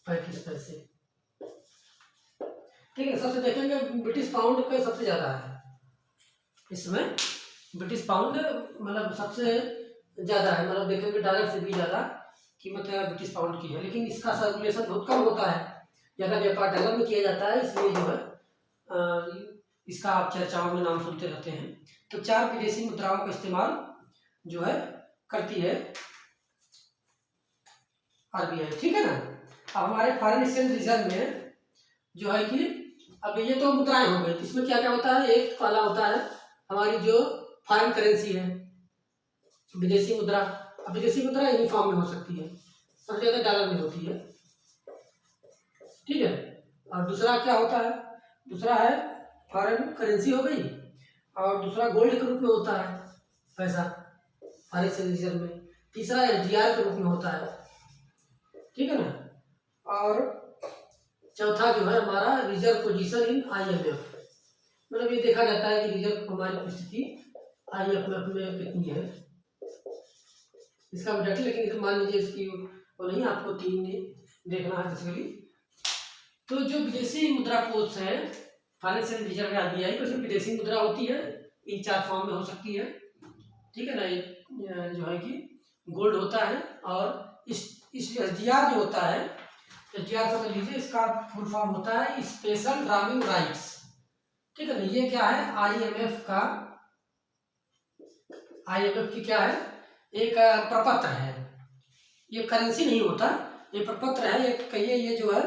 35 पैसे, ठीक है। सबसे देखेंगे ब्रिटिश पाउंड का सबसे ज्यादा है इसमें, ब्रिटिश पाउंड मतलब सबसे ज्यादा है, मतलब देखेंगे डॉलर से भी ज्यादा कीमत है ब्रिटिश पाउंड की है। लेकिन इसका सर्कुलेशन बहुत कम होता है, ज्यादा व्यापार डॉलर में किया जाता है, इसलिए जो है इसका आप चर्चाओं में नाम सुनते रहते हैं। तो 4 विदेशी मुद्राओं का इस्तेमाल जो है करती है RBI, ठीक है ना। अब हमारे फॉरेन एक्सचेंज रिजर्व में जो है कि अब ये तो मुद्राएं हो गई, इसमें क्या क्या होता है, एक पहला होता है हमारी जो फॉरेन करेंसी है, विदेशी मुद्रा। अब विदेशी मुद्रा यूनिफॉर्म में हो सकती है, सबसे ज्यादा डॉलर में होती है, ठीक है। और दूसरा क्या होता है, दूसरा है फॉरेन करेंसी हो गई, और दूसरा गोल्ड के रूप में होता है पैसा फॉरेन एक्सचेंज रिजर्व में। तीसरा SDR के रूप में होता है, ठीक है ना। और चौथा जो है हमारा रिजर्व पोजीशन इन IMF, मतलब ये देखा जाता है कि रिजर्व हमारी स्थिति IMF में कितनी है, इसका बजट। लेकिन मान लीजिए इसकी वो नहीं, आपको 3 देखना है बेसिकली। तो जो विदेशी मुद्रा कोष है फाइनेंशियल रिजर्व RBI को, सिर्फ विदेशी मुद्रा होती है, इन 4 फॉर्म में हो सकती है, ठीक है ना। जो है कि गोल्ड होता है, और इस SDR जो होता है, SDR समझ लीजिए इसका फुल फॉर्म होता है स्पेशल ड्रामिंग राइट्स, ठीक है ना। ये क्या है, IMF की क्या है, एक प्रपत्र है, ये करेंसी नहीं होता, ये प्रपत्र है। एक कहिए ये जो है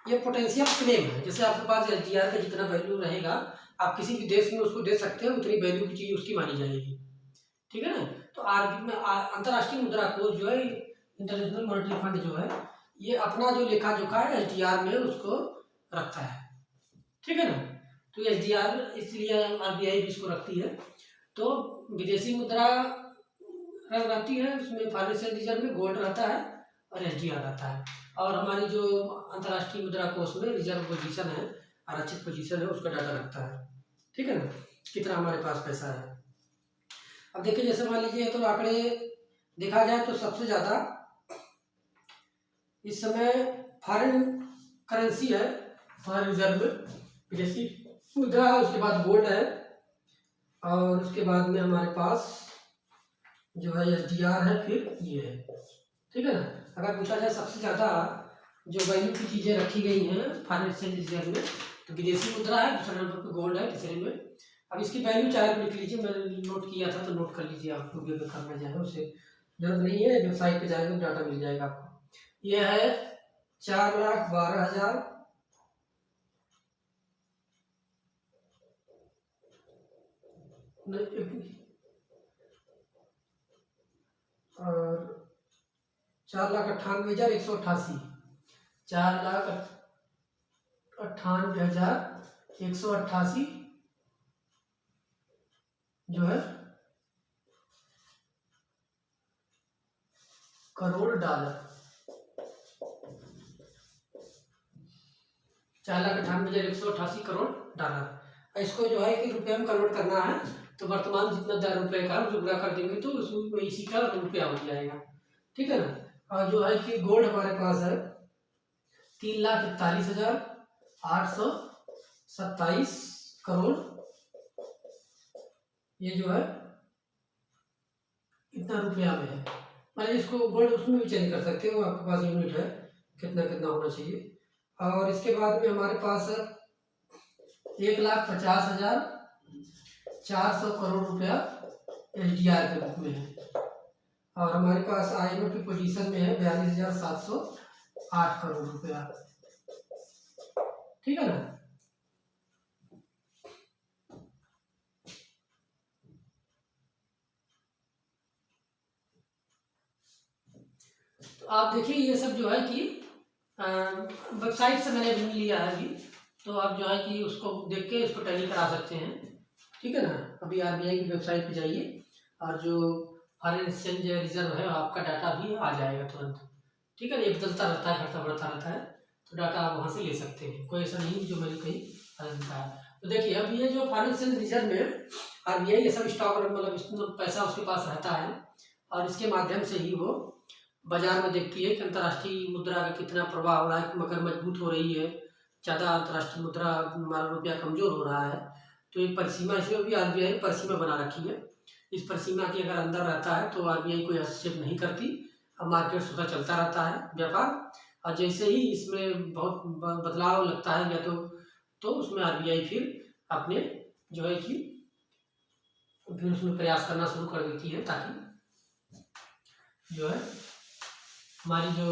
ये पोटेंशियल क्लेम है। जैसे आपके पास SDR का जितना वैल्यू रहेगा आप किसी भी देश में उसको दे सकते हैं, उतनी वैल्यू की चीज उसकी मानी जाएगी, ठीक है ना। तो अंतर्राष्ट्रीय मुद्रा कोष जो है, इंटरनेशनल मॉनेटरी फंड जो है, ये अपना जो लेखा जोखा है SDR में उसको रखता है, ठीक है ना। तो SDR इसलिए RBI भी इसको रखती है। तो विदेशी मुद्रा रहती है, उसमें फाइनेंशियल रिजर्व में गोल्ड रहता है और SDR रहता है, और हमारी जो अंतर्राष्ट्रीय मुद्रा कोष में रिजर्व पोजीशन है, आरक्षित पोजीशन है, उसका डाटा रखता है, ठीक है ना, कितना हमारे पास पैसा है। अब देखिए जैसे मान लीजिए तो आंकड़े देखा जाए तो सबसे ज्यादा इस समय फॉरेन करेंसी है, फॉरेन रिजर्व विदेशी मुद्रा है, उसके बाद गोल्ड है, और उसके बाद में हमारे पास जो है SDR है, फिर ये है, ठीक है ना। अगर पूछा जाए सबसे ज्यादा जो वैल्यू की चीजें रखी गई हैं फाइनेंशियल रिजर्व में, तो विदेशी मुद्रा है, दूसरे नंबर पर गोल्ड है, तीसरे में। अब इसकी वैल्यू चाहे तो लिख लीजिए, मैंने नोट किया था तो नोट कर लीजिए, आपको भी अगर करना चाहे उसे जरूरत नहीं है, वेबसाइट पे जाएंगे डाटा मिल जाएगा आपको। यह है 4,12,000 और 4,98,188, 4,98,188 जो है करोड़ डॉलर, 4,98,188 करोड़ डॉलर। इसको जो है कि रुपये में कन्वर्ट करना है, तो वर्तमान जितना रुपए का जो गुणा कर देंगे तो उसमें इसी का रुपया हो जाएगा, ठीक है ना। और जो है कि गोल्ड हमारे पास है 3,41,827 करोड़, ये जो है इतना रुपया में है। मतलब इसको गोल्ड उसमें भी चेंज कर सकते हो, आपके पास यूनिट है कितना कितना होना चाहिए। और इसके बाद में हमारे पास 1,50,400 करोड़ रुपया SDR के रूप में है, और हमारे पास IMF की पोजीशन में है 42,708 करोड़ रुपया, ठीक है ना। तो आप देखिए ये सब जो है कि वेबसाइट से मैंने भी लिया है अभी, तो आप जो है कि उसको देख के इसको टैली करा सकते हैं, ठीक है ना। अभी आरबीआई की वेबसाइट पे जाइए और जो फॉरेन एक्सचेंज रिजर्व है आपका डाटा भी आ जाएगा तुरंत, ठीक है ना। ये बदलता रहता है, घटता बढ़ता रहता है, तो डाटा आप वहाँ से ले सकते हैं, कोई ऐसा नहीं जो मैंने कहीं बदलता है। तो देखिए अब ये जो फॉरेन एक्सचेंज रिजर्व में आरबीआई ये सब स्टॉक मतलब पैसा उसके पास रहता है, और इसके माध्यम से ही वो बाजार में देखती है कि अंतर्राष्ट्रीय मुद्रा का कितना प्रवाह हो रहा है, मगर मजबूत हो रही है, ज़्यादा अंतर्राष्ट्रीय मुद्रा हमारा रुपया कमज़ोर हो रहा है। तो ये परिसीमा, इसमें भी आरबीआई ने परिसीमा बना रखी है। इस परिसीमा के अगर अंदर रहता है तो आरबीआई कोई हस्तक्षेप नहीं करती, अब मार्केट स्वतः चलता रहता है व्यापार, और जैसे ही इसमें बहुत बदलाव लगता है या तो उसमें आरबीआई फिर अपने जो है कि फिर उसमें प्रयास करना शुरू कर देती है, ताकि जो है हमारी जो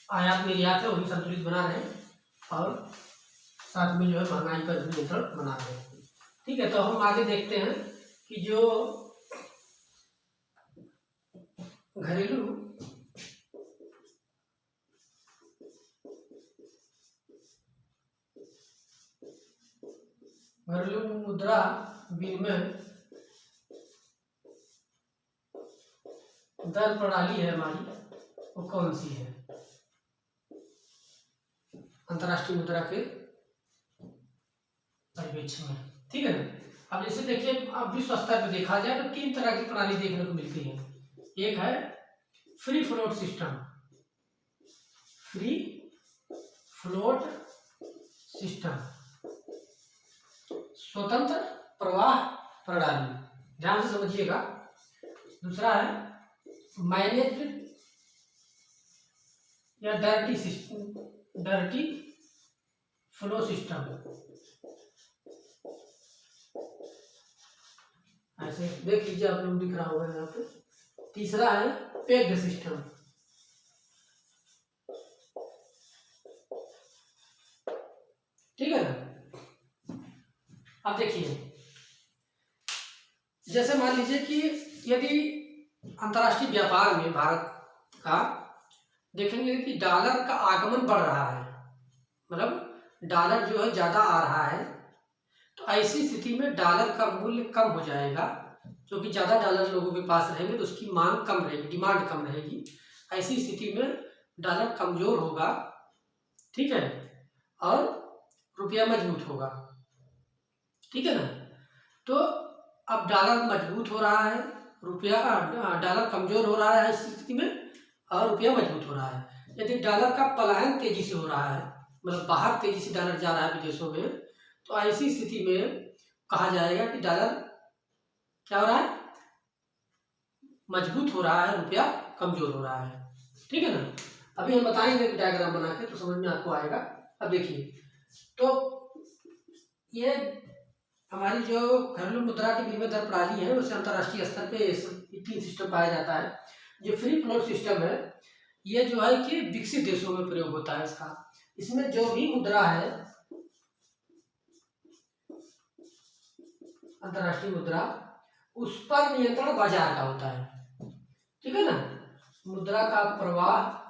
आयात निर्यात है वो भी संतुलित बना रहे, और साथ में जो है महंगाई पर भी नियंत्रण बना रहे। ठीक है, तो हम आगे देखते हैं कि जो घरेलू मुद्रा विनिमय दर प्रणाली है हमारी, वो कौन सी है अंतर्राष्ट्रीय मुद्रा के परिप्रेक्ष्य में, ठीक है ना। अब जैसे देखिए, अब विश्व स्तर पर देखा जाए तो 3 तरह की प्रणाली देखने को मिलती है। एक है free float system, free float system, स्वतंत्र प्रवाह प्रणाली, ध्यान से समझिएगा। दूसरा है मैनेज्ड या dirty system, dirty flow system, ऐसे देख लीजिए, आप लोग दिख रहा होगा यहाँ पे। तीसरा है पेग्ड सिस्टम, ठीक है ना। अब देखिए, जैसे मान लीजिए कि यदि अंतर्राष्ट्रीय व्यापार में भारत का देखेंगे कि डॉलर का आगमन बढ़ रहा है, मतलब डॉलर जो है ज़्यादा आ रहा है, तो ऐसी स्थिति में डॉलर का मूल्य कम हो जाएगा, क्योंकि ज़्यादा डॉलर लोगों के पास रहेंगे तो उसकी मांग कम रहेगी, डिमांड कम रहेगी। ऐसी स्थिति में डॉलर कमज़ोर होगा, ठीक है, और रुपया मजबूत होगा, ठीक है ना। तो अब डॉलर मजबूत हो रहा है, रुपया डॉलर कमज़ोर हो रहा है इस स्थिति में, और रुपया मजबूत हो रहा है। यदि डॉलर का पलायन तेजी से हो रहा है, मतलब बाहर तेजी से डॉलर जा रहा है विदेशों में, तो ऐसी स्थिति में कहा जाएगा कि डॉलर क्या हो रहा है, मजबूत हो रहा है, रुपया कमज़ोर हो रहा है, ठीक है ना। अभी हम बताएंगे डायग्राम बना के, तो समझ में आपको आएगा। अब देखिए, तो ये हमारी जो घरेलू मुद्रा की विनिमय दर प्रणाली है, उसे अंतर्राष्ट्रीय स्तर पे 3 सिस्टम पाया जाता है। जो फ्री फ्लोट सिस्टम है, ये जो है कि विकसित देशों में प्रयोग होता है इसका। इसमें जो भी मुद्रा है, अंतर्राष्ट्रीय मुद्रा, उस पर नियंत्रण बाजार का होता है, ठीक है ना। मुद्रा का प्रवाह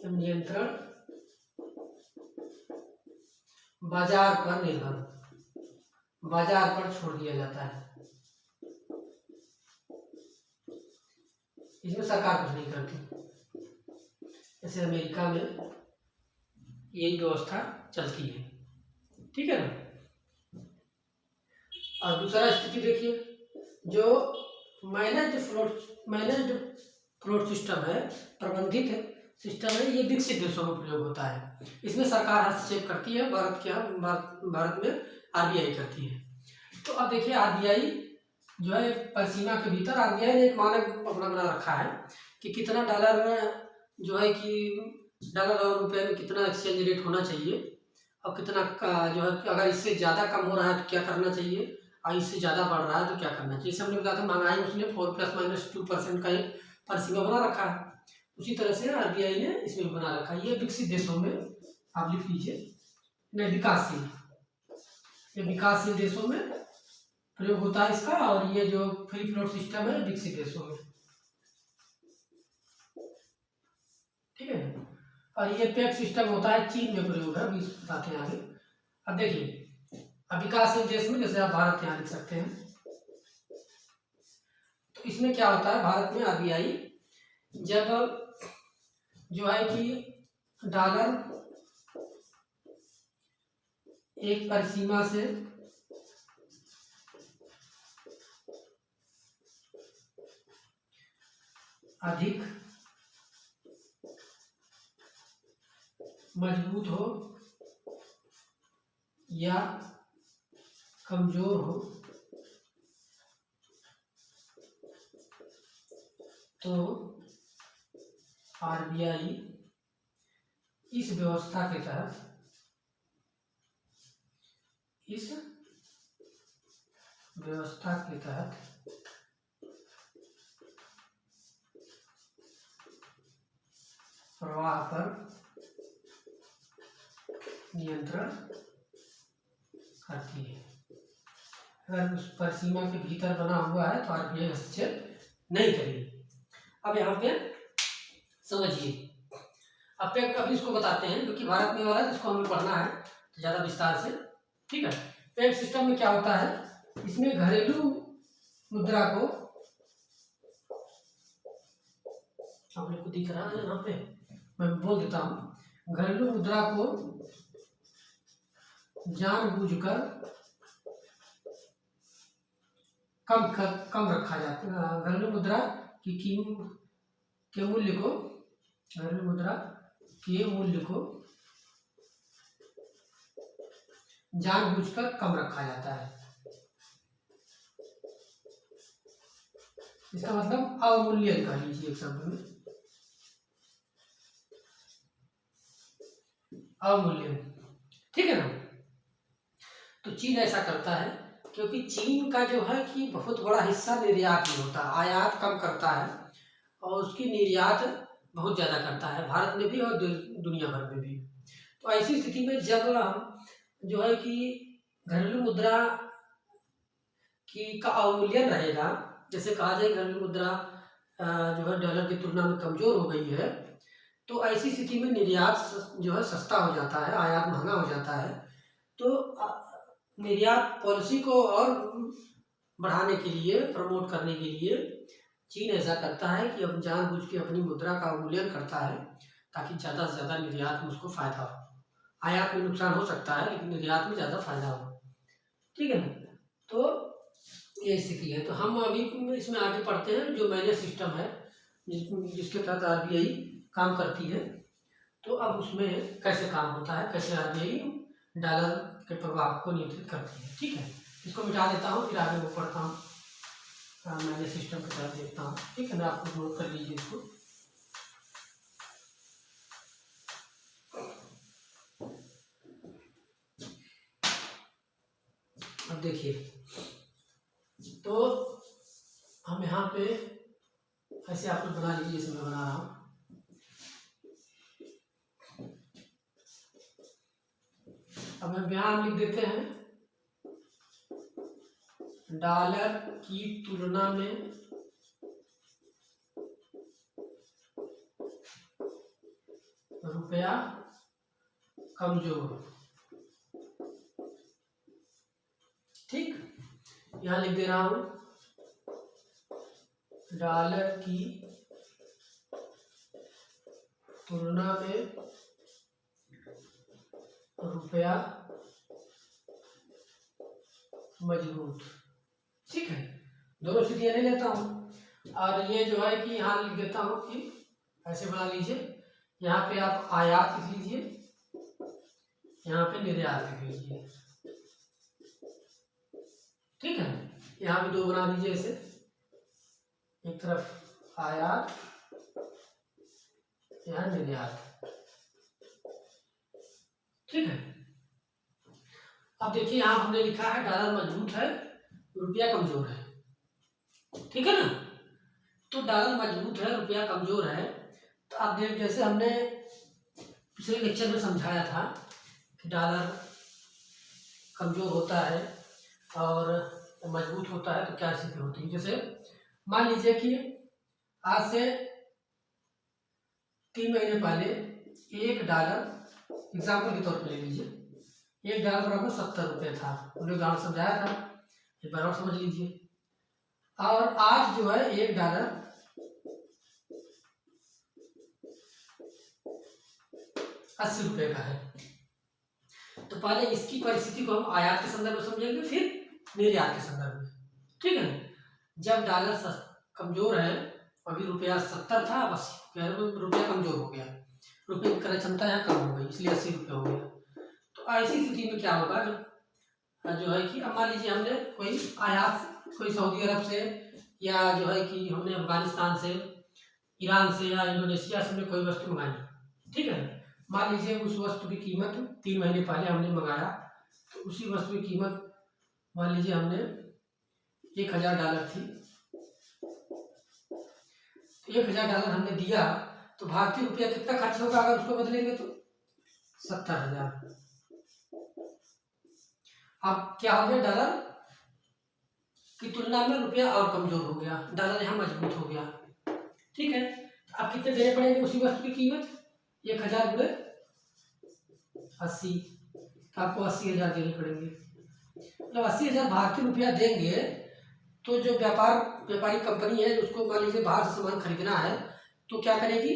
नियंत्रण बाजार पर निर्भर, बाजार पर छोड़ दिया जाता है, इसमें सरकार कुछ नहीं करती। जैसे अमेरिका में यही व्यवस्था चलती है, ठीक है ना। और दूसरा स्थिति देखिए, जो मैनेज्ड फ्लोट सिस्टम है, प्रबंधित सिस्टम है, ये विकसित देशों में प्रयोग होता है। इसमें सरकार हस्तक्षेप करती है, भारत में आरबीआई करती है। तो अब देखिए, आरबीआई जो है परिसीमा के भीतर आरबीआई ने एक मानक अपना बना रखा है कि कितना डॉलर जो है कि डॉलर और रुपये में कितना एक्सचेंज रेट होना चाहिए, और कितना जो है अगर इससे ज़्यादा कम हो रहा है तो क्या करना चाहिए, और इससे ज़्यादा बढ़ रहा है तो क्या करना चाहिए। जैसे हमने बताया था, महंगाई उसने 4 ± 2% का एक परिसीमा बना रखा है। उसी तरह से आरबीआई ने इसमें बना रखा है। ये विकसित देशों में आप लिख लीजिए, नहीं विकासशील, ये विकासशील देशों में प्रयोग होता है इसका, और ये जो फ्री फ्लोट सिस्टम है विकसित देशों में, ठीक है। और ये पेग सिस्टम होता है चीन में प्रयोग है, अभी बताते हैं आगे। अब देखिए, अब विकासशील देश में जैसे आप भारत यहाँ लिख सकते हैं, तो इसमें क्या होता है, भारत में आरबीआई जब जो है कि डॉलर एक परिसीमा से अधिक मजबूत हो या कमजोर हो तो आरबीआई इस व्यवस्था के तहत प्रवाह पर नियंत्रण करती है। अगर उस परिसीमा के भीतर बना हुआ है तो आरबीआई हस्तक्षेप नहीं करेगी। अब यहाँ पे समझिए, अब अभी इसको बताते हैं क्योंकि भारत में वाला इसको हमें पढ़ना है तो ज़्यादा विस्तार से, ठीक है। पेग सिस्टम में क्या होता है, इसमें घरेलू मुद्रा को, आप लोग को दिख रहा है यहाँ पे, मैं बोल देता हूँ, घरेलू मुद्रा को जानबूझकर कम रखा जाता है। घरेलू मुद्रा के मूल्य को, घरेलू मुद्रा के मूल्य को जानबूझकर कम रखा जाता है। इसका मतलब अवमूल्यन कह लीजिए एक शब्द में, अवमूल्यन, ठीक है ना। तो चीन ऐसा करता है क्योंकि चीन का जो है कि बहुत बड़ा हिस्सा निर्यात में होता है, आयात कम करता है और उसकी निर्यात बहुत ज़्यादा करता है, भारत में भी और दुनिया भर में भी। तो ऐसी स्थिति में जब हम जो है कि घरेलू मुद्रा का अवमूल्यन रहेगा, जैसे कहा जाए घरेलू मुद्रा जो है डॉलर की तुलना में कमजोर हो गई है, तो ऐसी स्थिति में निर्यात जो है सस्ता हो जाता है, आयात महंगा हो जाता है। तो निर्यात पॉलिसी को और बढ़ाने के लिए, प्रमोट करने के लिए चीन ऐसा करता है कि अब जानबूझ के अपनी मुद्रा का अवमूल्यन करता है ताकि ज़्यादा से ज़्यादा निर्यात में उसको फायदा हो। आयात में नुकसान हो सकता है लेकिन निर्यात में ज़्यादा फायदा हो, ठीक है ना। तो ये स्थिति है। तो हम अभी इसमें आगे पढ़ते हैं जो मैनेज सिस्टम है जिसके तहत आरबीआई काम करती है। तो अब उसमें कैसे काम होता है, कैसे आरबीआई डॉलर के प्रभाव को नियंत्रित करती है, ठीक है। इसको मिटा देता हूँ, फिर आगे वो पढ़ता हूँ, मैनेज सिस्टम के तहत देखता हूँ, ठीक है ना। आपको नोट कर लीजिए इसको। अब देखिए, तो हम यहाँ पे ऐसे आप लोग बना लीजिए, जैसे मैं बना रहा हूँ। अब हम यहाँ लिख देते हैं डॉलर की तुलना में रुपया कमजोर, ठीक। यहाँ लिख दे रहा हूं डॉलर की तुलना में रुपया मजबूत, ठीक है। दोनों स्थितियां नहीं लेता हूं। और ये जो है कि यहाँ लिख देता हूं कि ऐसे बना लीजिए, यहाँ पे आप आयात लिख लीजिए, यहाँ पे निर्यात लिख लीजिए, ठीक है। यहाँ भी दो बना लीजिए ऐसे, एक तरफ आयात, यहाँ निर्यात, ठीक है। अब देखिए यहाँ हमने लिखा है डॉलर मजबूत है, रुपया कमजोर है, ठीक है ना। तो डॉलर मजबूत है, रुपया कमजोर है, तो आप देख, जैसे हमने पिछले लेक्चर में समझाया था कि डॉलर कमज़ोर होता है और मजबूत होता है तो क्या स्थिति होती है। जैसे मान लीजिए कि आज से 3 महीने पहले $1 एग्जाम्पल के तौर पर ले लीजिए, $1 बराबर 70 रुपये था। उन्होंने उदाहरण समझाया था, एक बार और समझ लीजिए। और आज जो है $1 80 रुपये का है। तो पहले इसकी परिस्थिति को हम आयात के संदर्भ में समझेंगे, फिर निर्यात के संदर्भ में, ठीक है ना। जब डॉलर कमजोर है, अभी रुपया 70 था, बस रुपया कमजोर हो गया, रुपये की क्रय क्षमता यहाँ कम हो गई, इसलिए 80 रुपये हो गया। तो ऐसी स्थिति में क्या होगा, जो है कि अब मान लीजिए हमने कोई आयात, कोई सऊदी अरब से या जो है कि हमने अफगानिस्तान से, ईरान से या इंडोनेशिया से हमने कोई वस्तु मंगाई, ठीक है। मान लीजिए उस वस्तु की कीमत 3 महीने पहले हमने मंगाया, तो उसी वस्तु की कीमत मान लीजिए हमने $1000 थी। $1000 हमने दिया, तो भारतीय रुपया कितना खर्च होगा अगर उसको बदलेंगे तो 70,000। अब क्या हो गया, डॉलर की तुलना में रुपया और कमजोर हो गया, डॉलर यहाँ मजबूत हो गया, ठीक है। अब कितने देने पड़ेंगे उसी वस्तु की कीमत, 1000 गुणे 80, तो आपको 80,000 देने पड़ेंगे। मतलब 80,000 भारतीय रुपया देंगे तो जो व्यापारी कंपनी है, उसको मान लीजिए बाहर से सामान खरीदना है, तो क्या करेगी,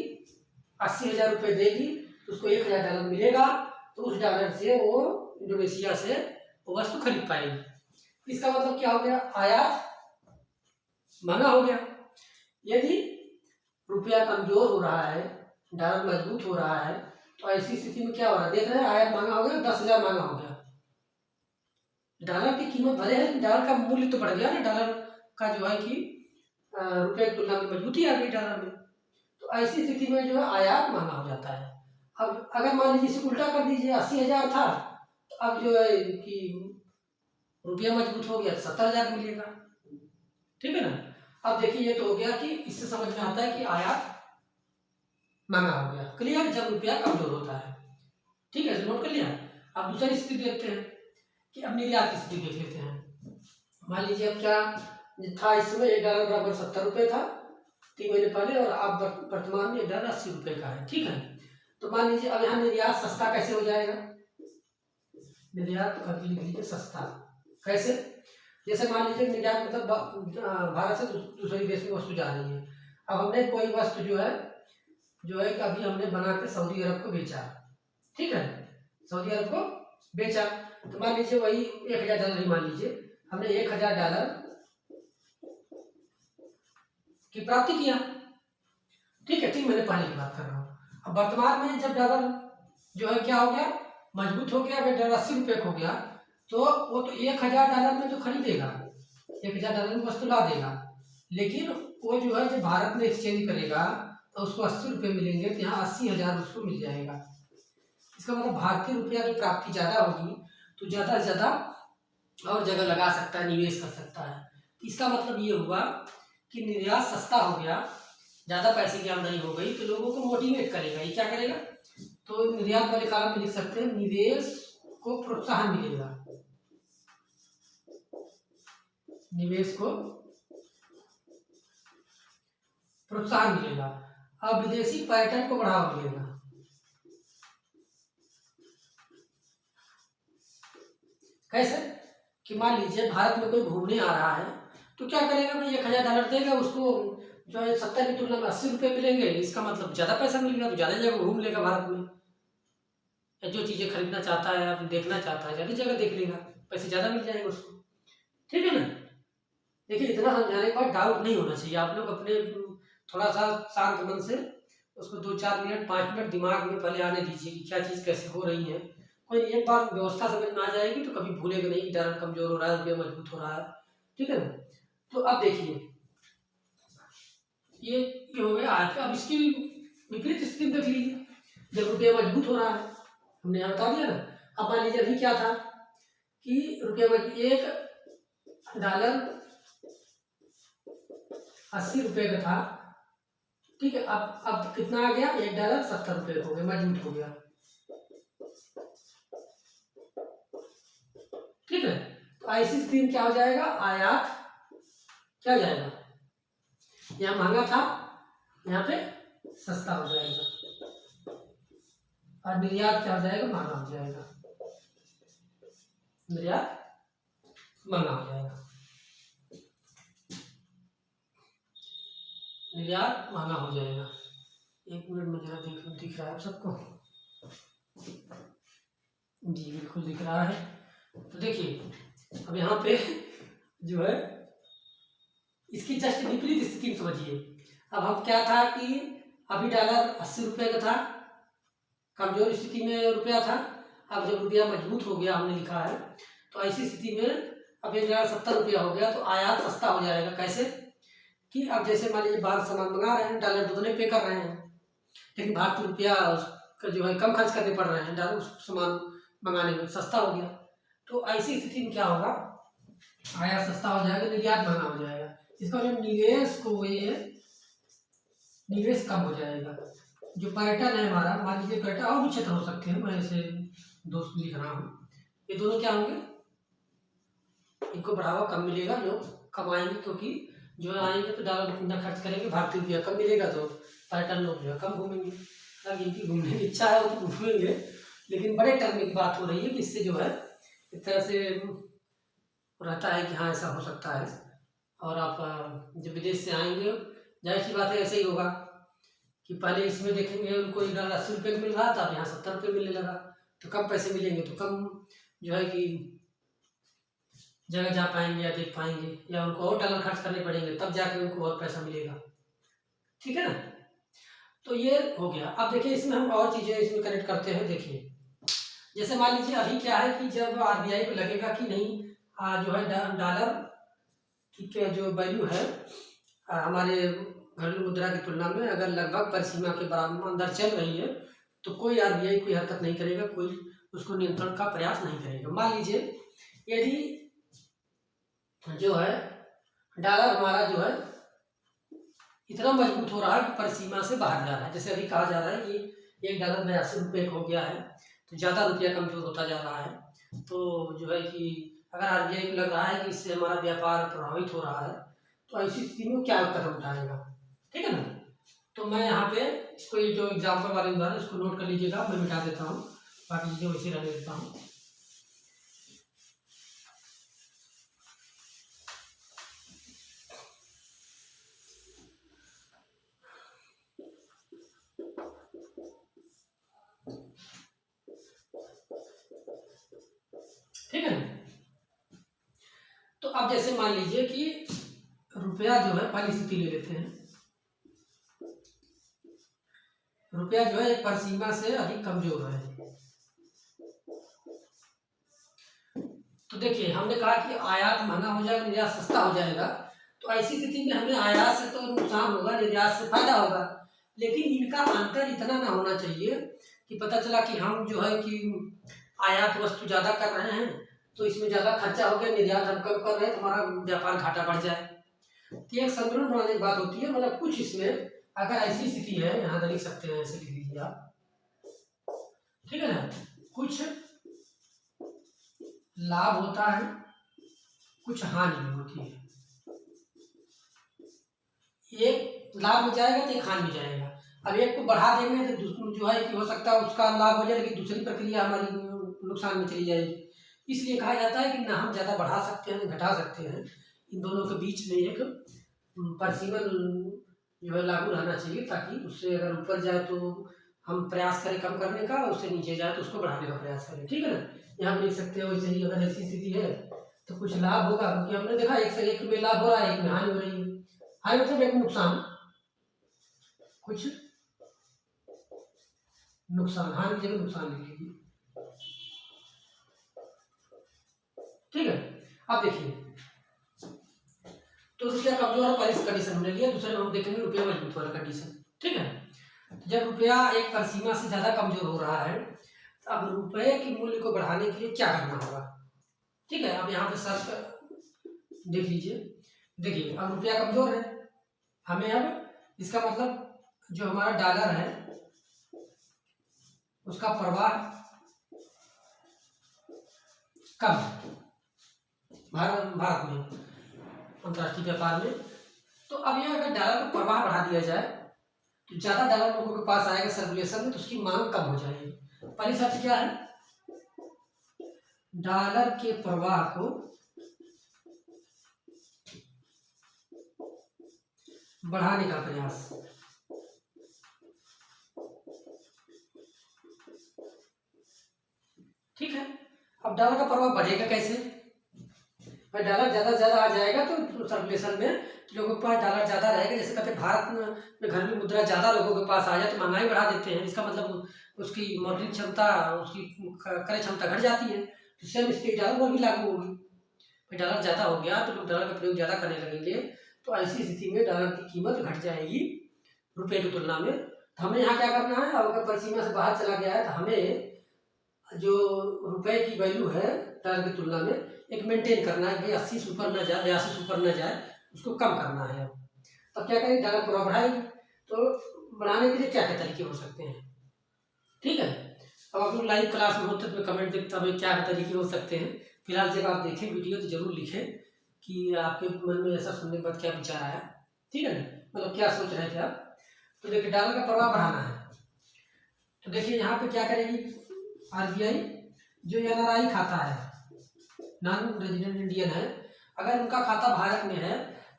80,000 रुपये देगी, तो उसको $1000 मिलेगा, तो उस डॉलर से वो इंडोनेशिया से वो वस्तु खरीद पाएगी। इसका मतलब क्या हो गया, आयात महंगा हो गया। यदि रुपया कमजोर हो रहा है, डॉलर मजबूत हो रहा है, तो ऐसी स्थिति में क्या हो रहा है, देख रहे हैं, आयात महंगा हो गया, 10,000 महंगा हो गया। डॉलर की कीमत भले है, डॉलर का मूल्य तो बढ़ गया ना, डॉलर का जो है कि रुपये की तुलना में मजबूती आ गई डॉलर में, तो ऐसी स्थिति में जो है आयात महंगा हो जाता है। अब अगर मान लीजिए इसे उल्टा कर दीजिए, 80,000 था, तो अब जो है कि रुपया मजबूत हो गया, 70,000 मिलेगा, ठीक है ना। अब देखिए, ये तो हो गया कि इससे समझ में आता है कि आयात महंगा हो गया, क्लियर, जब रुपया कमजोर होता है, ठीक है, नोट कर लिया। अब दूसरी स्थिति देखते हैं कि अब निर्यात की स्थिति देख लेते हैं। मान लीजिए अब क्या था, इस समय $1 बराबर 70 रुपये था 3 महीने पहले, और अब वर्तमान में $1 80 रुपये का है, ठीक है। तो मान लीजिए अब यहाँ निर्यात सस्ता कैसे हो जाएगा, निर्यात कभी लिख लीजिए सस्ता, कैसे, जैसे मान लीजिए निर्यात मतलब भारत से दूसरे देश में वस्तु जा रही है। अब हमने कोई वस्तु जो है कि अभी हमने बना के सऊदी अरब को बेचा, ठीक है, सऊदी अरब को बेचा, तो मान लीजिए वही $1000 ही मान लीजिए, हमने $1000 की प्राप्ति किया, ठीक है, 3 महीने पहले की बात कर रहा हूँ। अब वर्तमान में जब डॉलर जो है क्या हो गया, मजबूत हो गया, अगर डॉलर 80 रुपये हो गया, तो वो तो $1000 में तो खरीदेगा, $1000 में वस्तु ला देगा, लेकिन वो जो है जब भारत में एक्सचेंज करेगा तो उसको 80 रुपये मिलेंगे, तो यहाँ 80,000 उसको मिल जाएगा। इसका मतलब भारतीय रुपया की प्राप्ति ज़्यादा होगी, तो ज़्यादा से ज़्यादा और जगह लगा सकता है, निवेश कर सकता है। इसका मतलब ये हुआ कि निर्यात सस्ता हो गया, ज़्यादा पैसे की आमदनी हो गई, तो लोगों को मोटिवेट करेगा। ये क्या करेगा, तो निर्यात वाले कालम में लिख सकते हैं, निवेश को प्रोत्साहन मिलेगा, निवेश को प्रोत्साहन मिलेगा। अब विदेशी पर्यटन को बढ़ावा मिलेगा, कैसे कि मान लीजिए भारत में कोई घूमने आ रहा है, तो क्या करेगा भाई, $1000 देगा, उसको जो है 70 की तुलना में 80 रुपये मिलेंगे, इसका मतलब ज़्यादा पैसा मिलेगा, तो ज़्यादा जगह घूम लेगा भारत में, या जो चीज़ें खरीदना चाहता है, देखना चाहता है, ज़्यादा जगह देख लेगा, पैसे ज़्यादा मिल जाएंगे उसको, ठीक है ना। देखिए, इतना समझाने के बाद डाउट नहीं होना चाहिए, आप लोग अपने थोड़ा सा शांत मन से उसको 2-4 मिनट 5 मिनट दिमाग में पहले आने दीजिए कि क्या चीज़ कैसे हो रही है। कोई एक बार व्यवस्था समझ में आ जाएगी तो कभी भूलेगा नहीं कि डॉलर कमजोर हो रहा है, रुपया मजबूत हो रहा है, ठीक है ना। तो अब देखिए, ये हो गया आज का। अब इसकी विपरीत स्थिति देख लीजिए, जब रुपया मजबूत हो रहा है, हमने यहाँ बता दिया ना। अब मान लीजिए अभी क्या था कि रुपया $1 80 रुपये का था, ठीक है, अब कितना आ गया, $1.70 हो गया, मजबूत हो गया। ठीक है, तो ऐसी स्थिति में क्या हो जाएगा, आयात क्या हो जाएगा, यहाँ महंगा था, यहाँ पे सस्ता हो जाएगा, और निर्यात क्या हो जाएगा, महंगा हो जाएगा, निर्यात महंगा हो जाएगा, निर्यात महंगा हो जाएगा। एक मिनट में जरा दिख रहा है आप सबको? जी बिल्कुल दिख रहा है। तो देखिए अब यहाँ पे जो है इसकी जस्ट विपरीत स्थिति समझिए। अब हम क्या था कि अभी डॉलर 80 रुपये का था, कमजोर स्थिति में रुपया था। अब जब रुपया मजबूत हो गया, हमने लिखा है, तो ऐसी स्थिति में अब $1.70 हो गया, तो आयात सस्ता हो जाएगा। कैसे कि अब जैसे मान लीजिए बाहर सामान मंगा रहे हैं, डॉलर दुगने पे कर रहे हैं, लेकिन भारतीय रुपया का जो है कम खर्च करने पड़ रहे हैं, डॉलर सामान मंगाने में सस्ता हो गया। तो ऐसी स्थिति में क्या होगा, आयात सस्ता हो जाएगा, निर्यात महंगा हो जाएगा। इसका जो निवेश को ये निवेश कम हो जाएगा। जो पर्यटन है हमारा, मान लीजिए पर्यटन और भी क्षेत्र हो सकते हैं, मैं ऐसे दोस्त लिख रहा हूँ, ये दोनों क्या होंगे, इनको बढ़ावा कम मिलेगा, लोग कमाएंगे, क्योंकि जो आएंगे तो डॉलर इतना खर्च करेंगे, भारतीय रुपया कम मिलेगा, तो पर्यटन लोग जो है कम घूमेंगे। अगर इनकी घूमने की इच्छा है वो तो घूमेंगे, लेकिन बड़े टर्म की बात हो रही है कि इससे जो है एक तरह से रहता है कि हाँ ऐसा हो सकता है। और आप जब विदेश से आएंगे, जाहिर सी बात है ऐसे ही होगा कि पहले इसमें देखेंगे उनको $1.80 मिल रहा था, अब यहाँ $70 मिलने लगा, तो कम पैसे मिलेंगे, तो कम जो है कि जगह जा पाएंगे या देख पाएंगे, या उनको और डॉलर खर्च करने पड़ेंगे, तब जाके उनको और पैसा मिलेगा। ठीक है ना, तो ये हो गया। अब देखिए इसमें हम और चीज़ें इसमें कनेक्ट करते हैं। देखिए जैसे मान लीजिए अभी क्या है कि जब आरबीआई को लगेगा कि नहीं जो है डॉलर की जो वैल्यू है हमारे घरेलू मुद्रा की तुलना में अगर लगभग परिसीमा के बराबर अंदर चल रही है, तो कोई आरबीआई कोई हरकत नहीं करेगा, कोई उसको नियंत्रण का प्रयास नहीं करेगा। मान लीजिए यदि जो है डॉलर हमारा जो है इतना मजबूत हो रहा है कि परिसीमा से बाहर जा रहा है, जैसे अभी कहा जा रहा है कि $1.82 हो गया है, तो ज़्यादा रुपया कमजोर होता जा रहा है, तो जो है कि अगर आरबीआई को लग रहा है कि इससे हमारा व्यापार प्रभावित हो रहा है, तो ऐसी स्थिति में क्या कदम उठाएगा। ठीक है ना, तो मैं यहाँ पे इसको ये जो एग्जाम्पल वाले उदाहरण इसको नोट कर लीजिएगा, मैं मिटा देता हूँ, बाकी चीज़ें वैसे रहने देता हूँ। ठीक है ना, तो अब जैसे मान लीजिए कि रुपया जो है, पहली स्थिति ले लेते हैं, रुपया जो है एक परिसीमा से अधिक कमजोर है। तो देखिए हमने कहा कि आयात महंगा हो जाएगा, निर्यात सस्ता हो जाएगा, तो ऐसी स्थिति में हमें आयात से तो नुकसान होगा, निर्यात से फायदा होगा, लेकिन इनका अंतर इतना ना होना चाहिए कि पता चला कि हम जो है कि आयात वस्तु ज़्यादा कर रहे हैं तो इसमें ज़्यादा खर्चा हो गया, निर्यात हम कम कर रहे हैं तो हमारा व्यापार घाटा बढ़ जाए। तो एक संतुलन बनाने की बात होती है, मतलब कुछ इसमें अगर ऐसी स्थिति है, यहाँ लिख सकते हैं, ऐसे लिख लीजिए आप, ठीक है ना, कुछ लाभ होता है, कुछ हानि भी होती है। एक लाभ में जाएगा तो एक हानि में जाएगा। अब एक को बढ़ा देंगे तो जो है कि हो सकता है उसका लाभ हो जाए, लेकिन दूसरी प्रक्रिया हमारी नुकसान में चली जाएगी। इसलिए कहा जाता है कि ना हम ज़्यादा बढ़ा सकते हैं ना घटा सकते हैं, इन दोनों के बीच में एक परिसीमा जो है लागू रहना चाहिए, ताकि उससे अगर ऊपर जाए तो हम प्रयास करें कम करने का, उससे नीचे जाए तो उसको बढ़ाने का प्रयास करें। ठीक है ना, यहाँ पर लिख सकते हो। वैसे ही अगर ऐसी स्थिति है तो कुछ लाभ होगा, क्योंकि हमने देखा एक से एक में लाभ हो रहा है, एक में हानि हो रही है। हानि मतलब एक नुकसान, कुछ नुकसान, हानि की जगह नुकसान लिख लीजिए। ठीक है, अब देखिए तो रुपया कमजोर है, पहले कंडीशन हमने लिया, दूसरे में हम देखेंगे रुपया मजबूत वाला कंडीशन। ठीक है, तो जब रुपया एक परिसीमा से ज्यादा कमजोर हो रहा है, तो अब रुपये के मूल्य को बढ़ाने के लिए क्या करना होगा। ठीक है, अब यहाँ पे सर्च देख लीजिए। देखिए अब रुपया कमजोर है, हमें अब इसका मतलब जो हमारा डॉलर है उसका प्रवाह कम है भारत में अंतर्राष्ट्रीय व्यापार में। तो अब यह अगर डॉलर का प्रवाह बढ़ा दिया जाए तो ज़्यादा डॉलर लोगों के पास आएगा सर्कुलेशन में, तो उसकी मांग कम हो जाएगी। पहली शर्त क्या है? डॉलर के प्रवाह को बढ़ाने का प्रयास। ठीक है, अब डॉलर का प्रवाह बढ़ेगा कैसे? भाई डॉलर ज़्यादा से ज़्यादा आ जाएगा तो सर्कुलेशन में लोगों के पास डॉलर ज़्यादा रहेगा। जैसे कहते हैं भारत में घरेलू मुद्रा ज़्यादा लोगों के पास आ जाए तो महंगाई बढ़ा देते हैं, इसका मतलब उसकी मौद्रिक क्षमता, उसकी क्रय क्षमता घट जाती है, तो सेम स्थिति डॉलर पर भी लागू होगी। भाई डॉलर ज़्यादा हो गया तो लोग डॉलर का प्रयोग ज़्यादा करने लगेंगे, तो ऐसी स्थिति में डॉलर की कीमत घट जाएगी रुपये की तुलना में। तो हमें यहाँ क्या करना है? अगर परिसीमा से बाहर चला गया है तो हमें जो रुपए की वैल्यू है डॉलर की तुलना में एक मेंटेन करना है, भाई 80 से ऊपर न जाए, 82 से ऊपर न जाए, उसको कम करना है। तो क्या करेंगे? डॉलर प्रभाव बढ़ाएंगे। तो बढ़ाने के लिए क्या क्या तरीके हो सकते हैं? ठीक है, अब आप लोग लाइव क्लास में होते तो मैं कमेंट देखता हूँ क्या तरीके हो सकते हैं। फिलहाल जब आप देखें वीडियो तो जरूर लिखें कि आपके मन में ऐसा सुनने के बाद क्या विचार आया। ठीक है ना, मतलब क्या सोच रहे थे आप। तो देखिए डॉलर का प्रभाव बढ़ाना है, तो देखिए यहाँ पे क्या करेगी आरबीआई, जो एनआरआई खाता है, नॉन रेजिडेंट इंडियन है, अगर उनका खाता भारत में है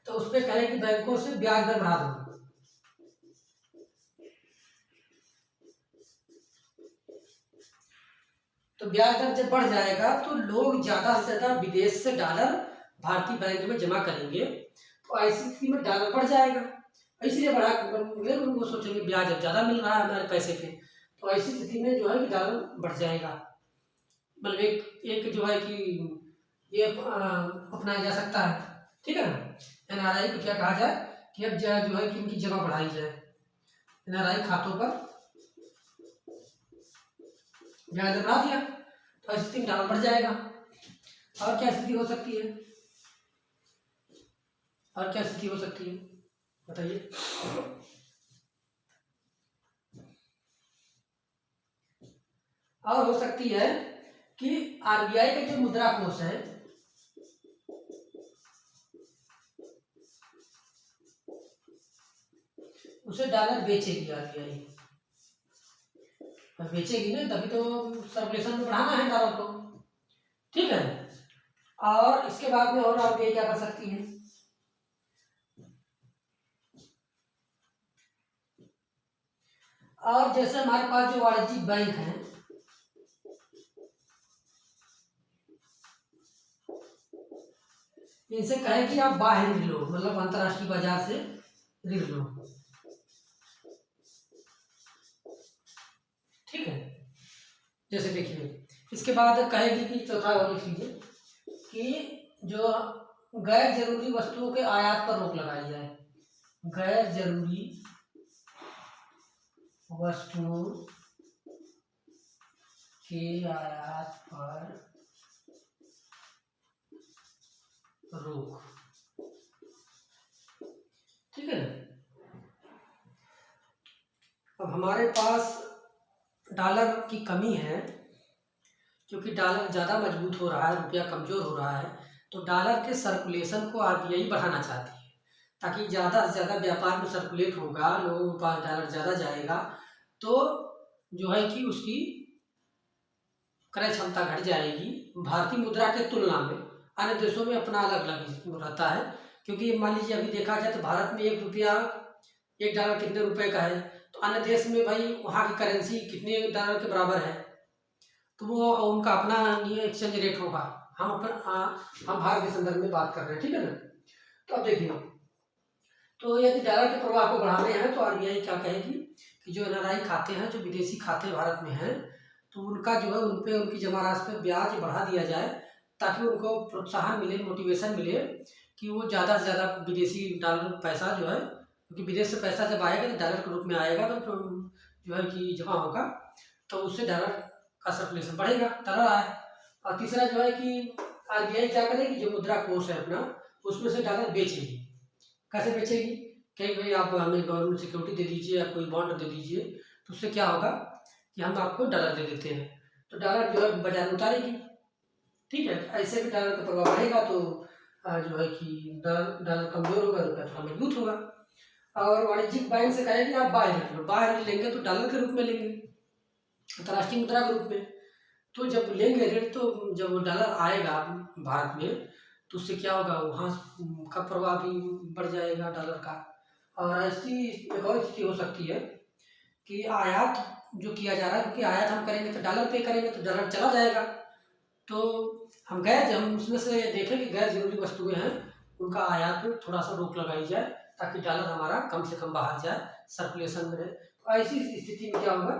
तो उस पर कहे कि बैंकों से ब्याज दर बढ़ा दो। तो ब्याज दर जब बढ़ जाएगा तो लोग ज्यादा से ज्यादा विदेश से डॉलर भारतीय बैंक में जमा करेंगे, तो ऐसी स्थिति में डॉलर बढ़ जाएगा। इसलिए बढ़ा, वो सोचेंगे ब्याज अब ज्यादा मिल रहा है हमारे पैसे पे, तो ऐसी स्थिति में जो है कि डॉलर बढ़ जाएगा। मतलब एक जो है कि ये अपनाया जा सकता है। ठीक है ना, एनआरआई को क्या कहा जाए कि अब जो है कि इनकी जमा बढ़ाई जाए, एनआरआई खातों पर ब्याज बढ़ा दिया तो ऐसी स्थिति डॉलर बढ़ जाएगा। और क्या स्थिति हो सकती है? और क्या स्थिति हो सकती है बताइए? और हो सकती है कि आरबीआई का जो मुद्रा कोष है उसे डॉलर बेचेगी आरबीआई, बेचेगी ना, तभी तो सर्कुलेशन में बढ़ाना है डॉलर को। ठीक है, और इसके बाद में और आरबीआई क्या कर सकती है? और जैसे हमारे पास जो वाणिज्यिक बैंक है, इनसे कहे कि आप बाहर ऋण लो, मतलब अंतर्राष्ट्रीय बाजार से ऋण लो। ठीक है, जैसे देखिए इसके बाद कहेगी कि चौथा और लिख लीजिए कि जो गैर जरूरी वस्तुओं के आयात पर रोक लगाई जाए। गैर जरूरी वस्तुओं के आयात पर रोक। ठीक है, अब हमारे पास डॉलर की कमी है क्योंकि डॉलर ज़्यादा मजबूत हो रहा है, रुपया कमज़ोर हो रहा है, तो डॉलर के सर्कुलेशन को आरबीआई बढ़ाना चाहती है ताकि ज़्यादा से ज़्यादा व्यापार में सर्कुलेट होगा, लोगों के पास डॉलर ज़्यादा जाएगा, तो जो है कि उसकी क्रय क्षमता घट जाएगी भारतीय मुद्रा के तुलना में। अन्य देशों में अपना अलग अलग रहता है, क्योंकि मान लीजिए अभी देखा जाए तो भारत में एक डॉलर कितने रुपए का है, तो अन्य देश में भाई वहाँ की करेंसी कितने डॉलर के बराबर है, तो वो उनका अपना एक्सचेंज रेट होगा। हम भारत के संदर्भ में बात कर रहे हैं। ठीक है ना, तो अब देखिए, तो यदि डॉलर के प्रवाह को बढ़ाने हैं तो आरबीआई क्या कहेगी कि जो एनआरआई खाते हैं, जो विदेशी खाते भारत में हैं, तो उनका जो है उन पे उनकी जमा राशि पर ब्याज बढ़ा दिया जाए ताकि उनको प्रोत्साहन मिले, मोटिवेशन मिले कि वो ज़्यादा से ज़्यादा विदेशी डॉलर पैसा जो है, क्योंकि विदेश से पैसा जब आएगा तो डॉलर के रूप में आएगा, तो जो है कि जमा होगा, तो उससे डॉलर का सर्कुलेशन बढ़ेगा, डॉलर आए। और तीसरा जो है कि आरबीआई क्या करेगी, जो मुद्रा कोष है अपना, उसमें से डॉलर बेचेगी। कैसे बेचेगी? कहीं भाई आप हमें गवर्नमेंट सिक्योरिटी दे दीजिए या कोई बॉन्ड दे दीजिए, तो उससे क्या होगा कि हम आपको डॉलर दे देते हैं, तो डॉलर जो है बाजार में उतारेगी। ठीक है, ऐसे भी डॉलर का प्रभाव बढ़ेगा तो जो है कि डॉलर कमजोर होगा, रुपया थोड़ा मजबूत होगा। और वाणिज्यिक बैंक से कहेगी आप बाहर रेट लो, बाहर रेट लेंगे तो डॉलर के रूप में लेंगे, अंतर्राष्ट्रीय मुद्रा के रूप में। तो जब लेंगे रेट तो जब डॉलर आएगा भारत में तो उससे क्या होगा, वहाँ का प्रभाव भी बढ़ जाएगा डॉलर का। और ऐसी एक और स्थिति हो सकती है कि आयात जो किया जा रहा है, क्योंकि आयात हम करेंगे तो डॉलर पे करेंगे तो डॉलर चला जाएगा, तो हम उसमें से देखें कि गैर जरूरी वस्तुएं हैं उनका आयात पे थोड़ा सा रोक लगाई जाए ताकि डॉलर हमारा कम से कम बाहर जाए, सर्कुलेशन में रहे। तो ऐसी स्थिति में क्या होगा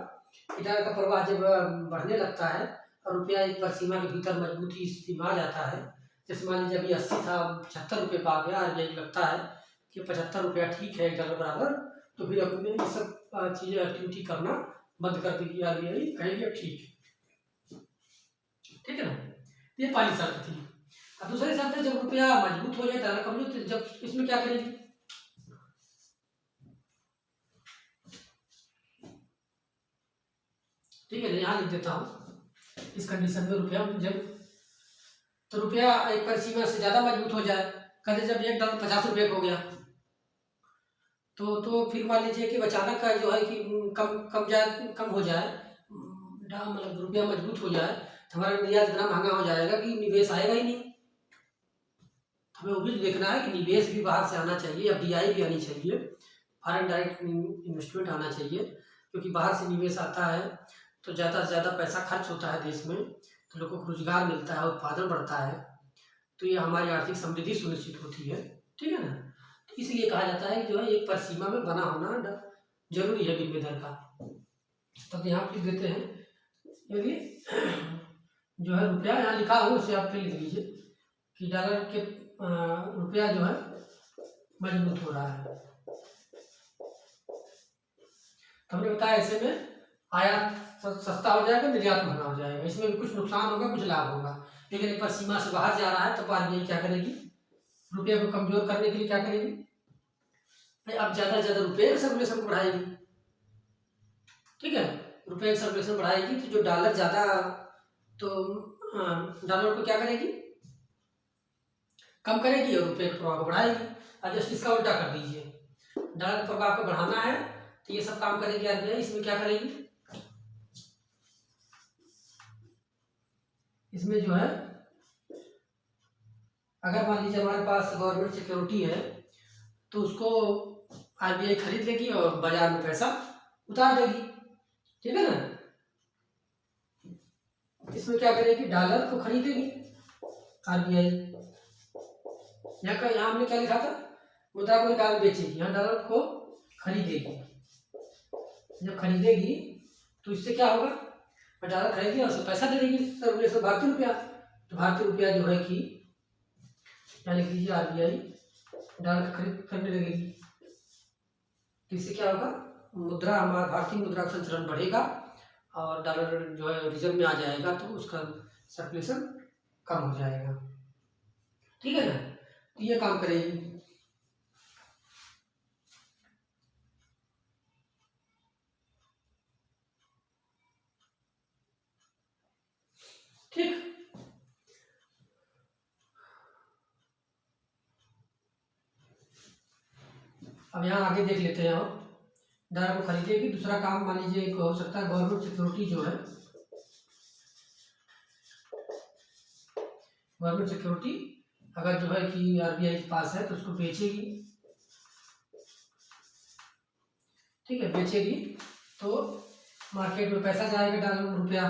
कि डॉलर का प्रवाह जब बढ़ने लगता है और रुपया एक पर सीमा के भीतर मजबूती स्थिति में आ जाता है, जैसे मान लीजिए अभी 80 था, 75 रुपये पा गया, RBI लगता है कि 75 रुपया ठीक है डॉलर बराबर, तो फिर अपने ये सब चीज़ें एक्टिविटी करना बंद कर देगी RBI, कहेगी ठीक है ना। ये पहली शर्त थी। अब दूसरी शर्त है जब रुपया मजबूत हो जाए डॉलर कमजोर, तो जब इसमें क्या करेगी, ठीक है ना, यहाँ लिख देता हूँ इस कंडीशन में रुपया जब, तो रुपया एक पर सीमा से ज्यादा मजबूत हो जाए, कहते जब $1 50 रुपये हो गया तो फिर मान लीजिए कि अचानक का जो है कि कम हो जाए, मतलब रुपया मजबूत हो जाए तो हमारा निर्यात इतना महंगा हो जाएगा कि निवेश आएगा ही नहीं। हमें वो भी देखना है कि निवेश भी बाहर से आना चाहिए, FDI भी आनी चाहिए, फॉरेन डायरेक्ट इन्वेस्टमेंट आना चाहिए, क्योंकि बाहर से निवेश आता है तो ज़्यादा से ज़्यादा पैसा खर्च होता है देश में, तो लोगों को रोजगार मिलता है, उत्पादन बढ़ता है, तो ये हमारी आर्थिक समृद्धि सुनिश्चित होती है। ठीक है ना, तो इसलिए कहा जाता है कि जो है एक पर सीमा में बना होना जरूरी है विनिमय दर का। तब यहाँ लिख देते हैं, यदि जो है रुपया यहाँ लिखा हो उसे आप फिर लिख लीजिए कि डॉलर के रुपया जो है मजबूत हो रहा है। तो हमने बताया ऐसे में आयात सस्ता हो जाएगा, निर्यात महंगा हो जाएगा, इसमें भी कुछ नुकसान होगा कुछ लाभ होगा। लेकिन एक बार सीमा से बाहर जा रहा है तो RBI क्या करेगी, रुपये को कमजोर करने के लिए क्या करेगी, अब ज्यादा से ज्यादा रुपये के सर्कुलेशन को बढ़ाएगी। ठीक है, रुपये के सर्कुलेशन बढ़ाएगी तो जो डॉलर ज्यादा, तो डॉलर को क्या करेगी, कम करेगी और रुपये के प्रभाव को बढ़ाएगी। अब जस्ट इसका उल्टा कर दीजिए, डॉलर के प्रभाव को बढ़ाना है तो ये सब काम करेगी RBI, इसमें क्या करेगी, इसमें जो है अगर मान लीजिए हमारे पास गवर्नमेंट सिक्योरिटी है तो उसको RBI खरीद लेगी और बाजार में पैसा उतार देगी। ठीक है ना, इसमें क्या करेगी, डॉलर को खरीदेगी RBI, यहाँ हमने क्या लिखा था, मुद्रा को डॉलर बेचेगी, यहाँ डॉलर को खरीदेगी। जब खरीदेगी तो इससे क्या होगा, डॉलर खरीदेगी और उससे पैसा दे देगी सर्कुलेशन भारतीय रुपया, तो भारतीय रुपया जो है कि यहाँ लिख लीजिए RBI डॉलर खरीदने लगेगी। तो इससे क्या होगा, मुद्रा हमारा भारतीय मुद्रा का संचलन बढ़ेगा और डॉलर जो है रिजर्व में आ जाएगा, तो उसका सर्कुलेशन कम हो जाएगा। ठीक है ना, तो ये काम करेगी। ठीक, अब यहाँ आगे देख लेते हैं, और डॉलर को खरीदेगी। दूसरा काम मान लीजिए एक हो सकता है, गवर्नमेंट सिक्योरिटी जो है, गवर्नमेंट सिक्योरिटी अगर जो है कि RBI के पास है तो उसको बेचेगी। ठीक है, बेचेगी तो मार्केट में पैसा जाएगा, डॉलर में रुपया,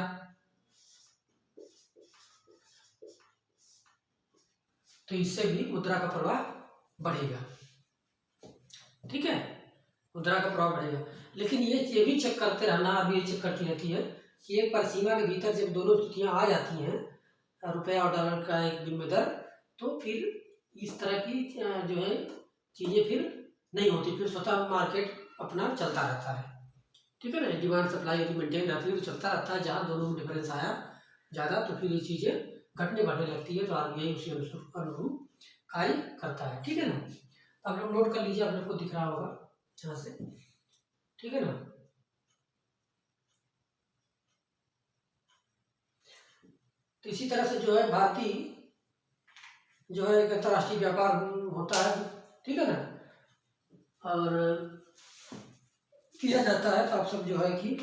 तो इससे भी मुद्रा का प्रवाह बढ़ेगा। ठीक है, मुद्रा का प्रभाव बढ़ेगा। लेकिन ये भी चेक करते रहना, अभी ये चेक करती रहती है कि एक पर सीमा के भीतर जब दोनों स्थितियाँ आ जाती हैं, रुपया और डॉलर का एक विनिमय दर, तो फिर इस तरह की जो है चीज़ें फिर नहीं होती, फिर स्वतः मार्केट अपना चलता रहता है। ठीक है ना, डिमांड सप्लाई यदि मेंटेन रहती है तो चलता रहता है। जहाँ दोनों में डिफरेंस आया ज़्यादा तो फिर ये चीज़ें घटने बढ़ने लगती है, तो RBI उसी अनुरूप कार्य करता है। ठीक है ना, आप लोग नोट कर लीजिए, आप लोग को दिख रहा होगा यहाँ से, ठीक है ना। तो इसी तरह से जो है भारतीय जो है एक अंतर्राष्ट्रीय व्यापार होता है, ठीक है ना, और किया जाता है। तो आप सब जो है कि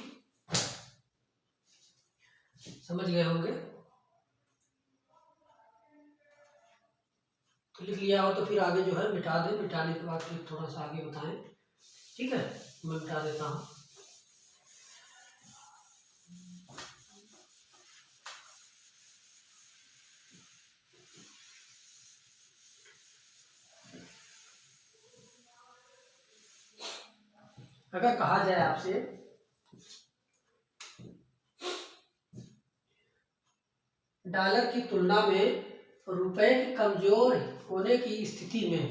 समझ गए होंगे। तो लिख लिया हो तो फिर आगे जो है मिटा दें, मिटाने के बाद फिर थोड़ा सा आगे बताएं, ठीक है। मैं मिटा देता हूँ। अगर कहा जाए आपसे डॉलर की तुलना में रुपए के कमजोर होने की स्थिति में,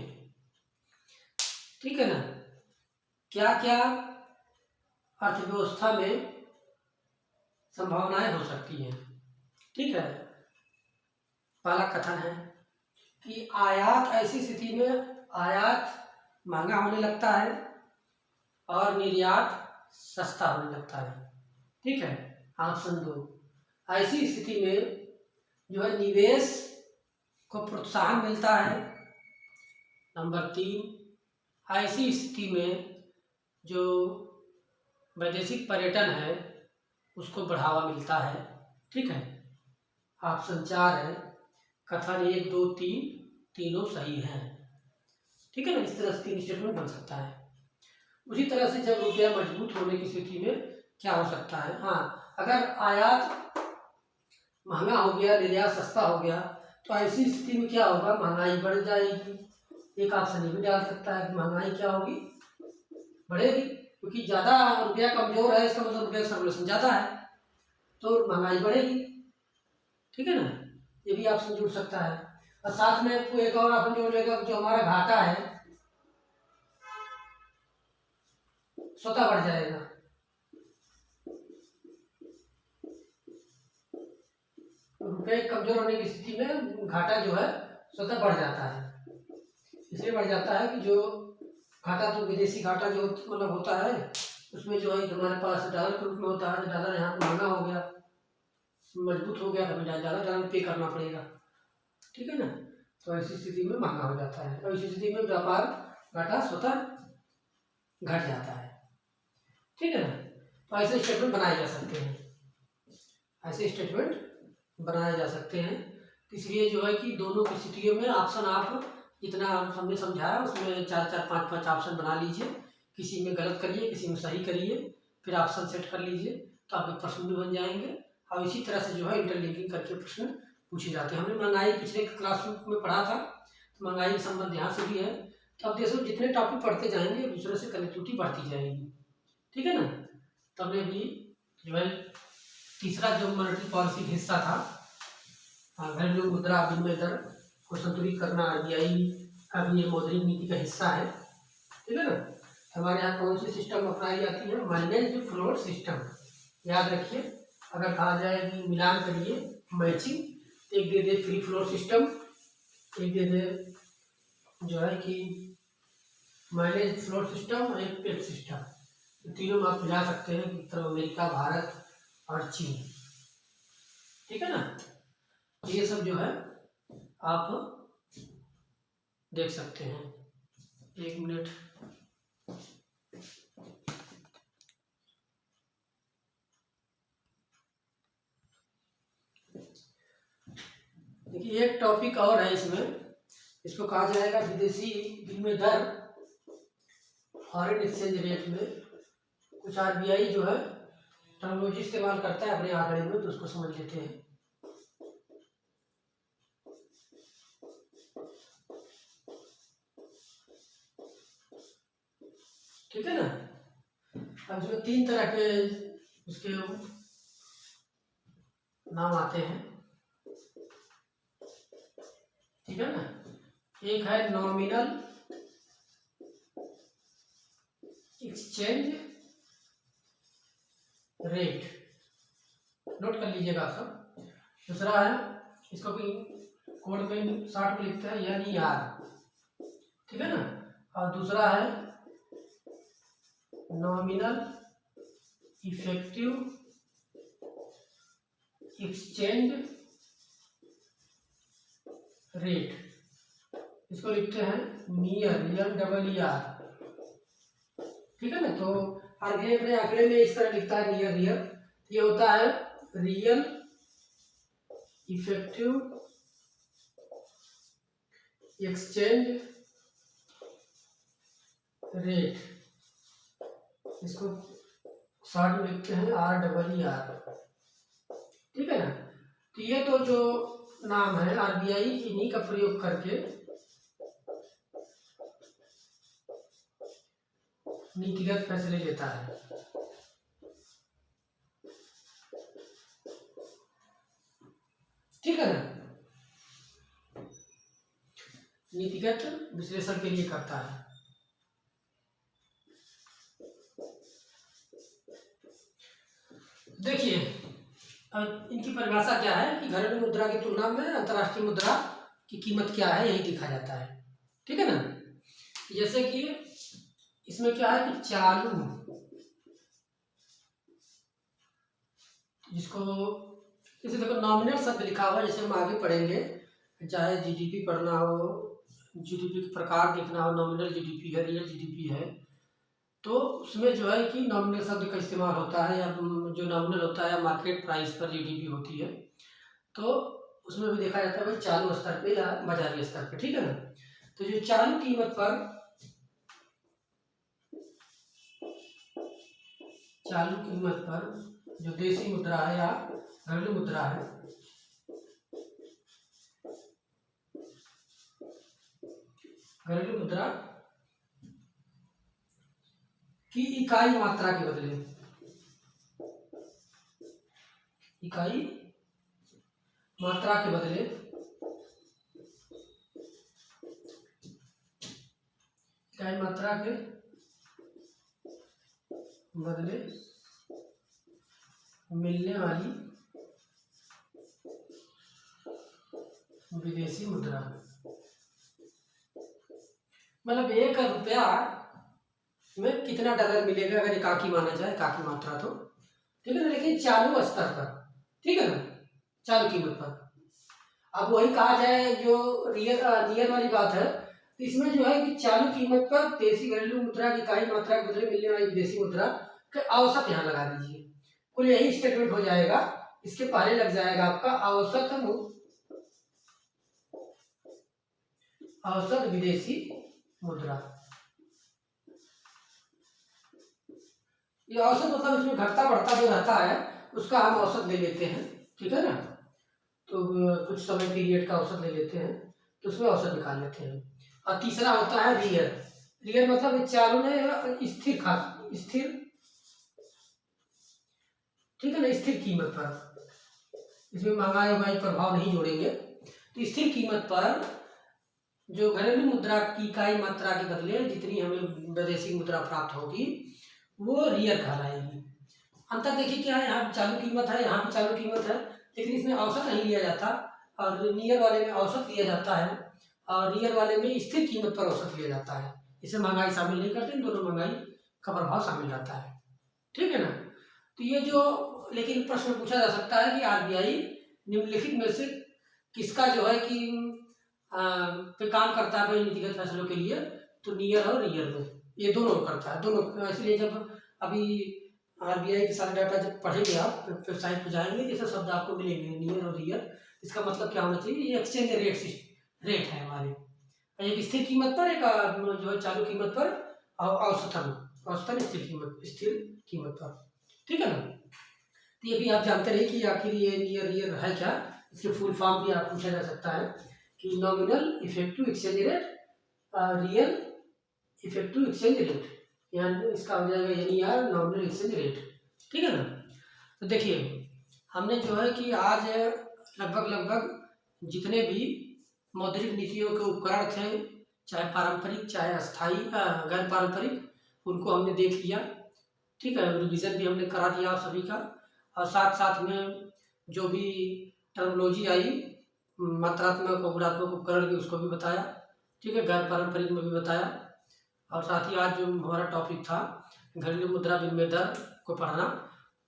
ठीक है ना, क्या क्या अर्थव्यवस्था में संभावनाएं हो सकती हैं, ठीक है। पहला कथन है कि आयात, ऐसी स्थिति में आयात महंगा होने लगता है और निर्यात सस्ता होने लगता है, ठीक है। ऑप्शन 2, ऐसी स्थिति में जो है निवेश को प्रोत्साहन मिलता है। नंबर 3, ऐसी स्थिति में जो वैदेशिक पर्यटन है उसको बढ़ावा मिलता है, ठीक है। ऑप्शन 4 है कथन 1, 2, 3 तीनों सही हैं, ठीक है ना। इस तरह से 3 स्टेटमेंट बन सकता है। उसी तरह से जब रुपया मजबूत होने की स्थिति में क्या हो सकता है, हाँ, अगर आयात महंगा हो गया, निर्यात सस्ता हो गया, तो ऐसी स्थिति में क्या होगा, महंगाई बढ़ जाएगी। एक ऑप्शन ये भी डाल सकता है कि महंगाई क्या होगी, बढ़ेगी, क्योंकि ज्यादा रुपया कमजोर है, इसका मतलब रुपया सर्कुलेशन ज्यादा है तो महंगाई बढ़ेगी, ठीक है ना। ये भी ऑप्शन जुड़ सकता है। और साथ में एक और ऑप्शन जोड़ लेगा, जो हमारा घाटा है स्वतः बढ़ जाएगा। रुपये कमजोर होने की स्थिति में घाटा जो है स्वतः बढ़ जाता है। इसलिए बढ़ जाता है कि जो घाटा, तो विदेशी घाटा जो मतलब होता है उसमें जो है हमारे पास डॉलर के रूप में होता है। डॉलर यहाँ पे महंगा हो गया, मजबूत हो गया, तो हमें डॉलर पे करना पड़ेगा, ठीक है ना। तो ऐसी स्थिति में महंगा हो जाता है, और ऐसी स्थिति में व्यापार घाटा स्वतः घट जाता है, ठीक है ना। तो ऐसे स्टेटमेंट बनाए जा सकते हैं, ऐसे स्टेटमेंट बनाए जा सकते हैं। इसलिए जो है कि दोनों की स्थितियों में ऑप्शन आप जितना हमने समझाया उसमें 4-4, 5-5 ऑप्शन बना लीजिए। किसी में गलत करिए, किसी में सही करिए, फिर ऑप्शन सेट कर लीजिए, तो आपके प्रश्न भी बन जाएंगे। और इसी तरह से जो है इंटरलिंकिंग करके प्रश्न पूछे जाते हैं। हमने महंगाई पिछले क्लास में पढ़ा था, तो महंगाई का संबंध यहाँ से भी है। तो अब देखो जितने टॉपिक पढ़ते जाएंगे दूसरे से कनेक्टिविटी बढ़ती जाएगी, ठीक है ना। तो हमने भी जो है तीसरा जो मॉनेटरी पॉलिसी हिस्सा था, घरेलू मुद्रा विनिमय दर को संतुलित करना आरबीआई का भी मौद्रिक नीति का हिस्सा है, ठीक है ना। हमारे यहाँ कौन सी सिस्टम अपनाई जाती है, मैनेज्ड फ्लोट सिस्टम। याद रखिए, अगर कहा जाए कि मिलान करिए, मैचिंग, एक दे दे फ्री फ्लोट सिस्टम, एक दे दे जो है कि मैनेज फ्लोट सिस्टम और एक पेड सिस्टम। तो तीनों में आप मिला सकते हैं, उत्तर अमेरिका, भारत और चीन, ठीक है ना। ये सब जो है आप देख सकते हैं। 1 मिनट, देखिए एक टॉपिक और है इसमें, इसको कहा जाएगा विदेशी विनिमय दर, फॉरेन एक्सचेंज रेट में। कुछ आरबीआई जो है टर्मिनोलॉजी इस्तेमाल करता है अपने आंकड़े में, तो उसको समझ लेते हैं। ठीक है ना। अब इसमें 3 तरह के उसके नाम आते हैं, ठीक है ना। एक है नॉमिनल एक्सचेंज रेट, नोट कर लीजिएगा आप सब। दूसरा है, इसको कोड में शॉर्ट में लिखते हैं यानी आर, ठीक है ना। और दूसरा है नॉमिनल इफेक्टिव एक्सचेंज रेट, इसको लिखते हैं नियर, NER, ठीक है ना। तो आरबीआई अपने आंकड़े में इस तरह लिखता है नियर, ये होता है रियल इफेक्टिव एक्सचेंज रेट, इसको शॉर्ट में लिखते हैं RER, ठीक है ना। तो ये तो जो नाम है आरबीआई, इन्हीं का प्रयोग करके नीतिगत फैसले लेता है, ठीक है ना। नीतिगत विश्लेषण के लिए करता है। देखिए अब इनकी परिभाषा क्या है कि घरेलू मुद्रा की तुलना में अंतर्राष्ट्रीय मुद्रा की कीमत क्या है, यही दिखा जाता है, ठीक है ना। जैसे कि इसमें क्या है कि चालू, जिसको जैसे देखो नॉमिनल शब्द लिखा हुआ है, जैसे हम आगे पढ़ेंगे, चाहे जीडीपी पढ़ना हो, जीडीपी के प्रकार देखना हो, नॉमिनल जीडीपी है, रियल जीडीपी है, तो उसमें जो है कि नॉमिनल शब्द का इस्तेमाल होता है, या जो नॉमिनल होता है मार्केट प्राइस पर जीडीपी होती है, तो उसमें भी देखा जाता है भाई चालू स्तर पे या बाजारी स्तर पे, ठीक है ना। तो जो चालू कीमत पर, चालू कीमत पर जो देशी मुद्रा है या घरेलू मुद्रा है, घरेलू मुद्रा की इकाई मात्रा के बदले, इकाई मात्रा के बदले इकाई मात्रा के बदले मिलने वाली विदेशी मुद्रा, मतलब 1 रुपया में कितना डॉलर मिलेगा अगर एकाकी माना जाए, एकाकी मात्रा तो, ठीक है ना। लेकिन चालू स्तर पर, ठीक है ना, चालू कीमत पर। अब वही कहा जाए जो नियर वाली बात है, तो इसमें जो है कि चालू कीमत पर देशी घरेलू मुद्रा की इकाई मात्रा के बदले मिलने वाली विदेशी मुद्रा का औसत यहाँ लगा दीजिए, कुल यही स्टेटमेंट हो जाएगा। इसके पहले लग जाएगा आपका औसत विदेशी मुद्रा। ये औसत मतलब इसमें घटता बढ़ता जो रहता है उसका हम औसत ले लेते हैं, ठीक है ना। तो कुछ समय पीरियड का औसत ले लेते हैं, तो उसमें औसत निकाल लेते हैं। और तीसरा होता है रियल, रियल मतलब चालू ने स्थिर स्थिर, ठीक है ना, स्थिर कीमत पर, इसमें महंगाई प्रभाव नहीं जोड़ेंगे। तो स्थिर कीमत पर जो घरेलू मुद्रा की इकाई मात्रा के बदले जितनी हमें विदेशी मुद्रा प्राप्त होगी वो रियल कहलाएगी। अंतर देखिए क्या है, यहाँ चालू कीमत है, यहाँ भी चालू कीमत है, लेकिन इसमें औसत नहीं लिया जाता, और नियर वाले में औसत लिया जाता है, और रियल वाले में स्थिर कीमत पर औसत लिया जाता है। इसे महंगाई शामिल नहीं करते, इन दोनों महंगाई का प्रभाव शामिल रहता है, ठीक है ना। तो ये जो, लेकिन प्रश्न पूछा जा सकता है कि आरबीआई निम्नलिखित में से किसका जो है कि पे काम करता है नीतिगत फैसलों के लिए, तो नियर और रियल में ये दोनों करता है, दोनों। इसलिए जब अभी आरबीआई के सारे डाटा जब पढ़ेंगे आप, वेबसाइट पर जाएंगे, जैसे शब्द आपको मिलेंगे नियर और रियल, इसका मतलब क्या होना चाहिए, ये एक्सचेंज रेट है हमारे, एक स्थिर कीमत पर, एक जो है चालू कीमत पर, और औसतन स्थिर कीमत पर, ठीक है ना। तो ये भी आप जानते रहिए कि आखिर ये नियर रियल है क्या, इसके फुल फॉर्म भी आप पूछा जा सकता है कि nominal effective exchange rate, real effective exchange rate, यहाँ इसका हो जाएगा NER, नॉमिनल एक्सचेंज रेट, ठीक है ना। तो देखिए हमने जो है कि आज लगभग जितने भी मौद्रिक नीतियों के उपकरण थे, चाहे पारंपरिक चाहे अस्थाई गैर पारंपरिक, उनको हमने देख लिया, ठीक है। रिवीजन भी हमने करा दिया सभी का, और साथ साथ में जो भी टर्मोलॉजी आई मात्रात्मक और गुणात्मक उपकरण की उसको भी बताया, ठीक है, गैर पारंपरिक में भी बताया। और साथ ही आज जो हमारा टॉपिक था घरेलू मुद्रा विनिमय दर को पढ़ना,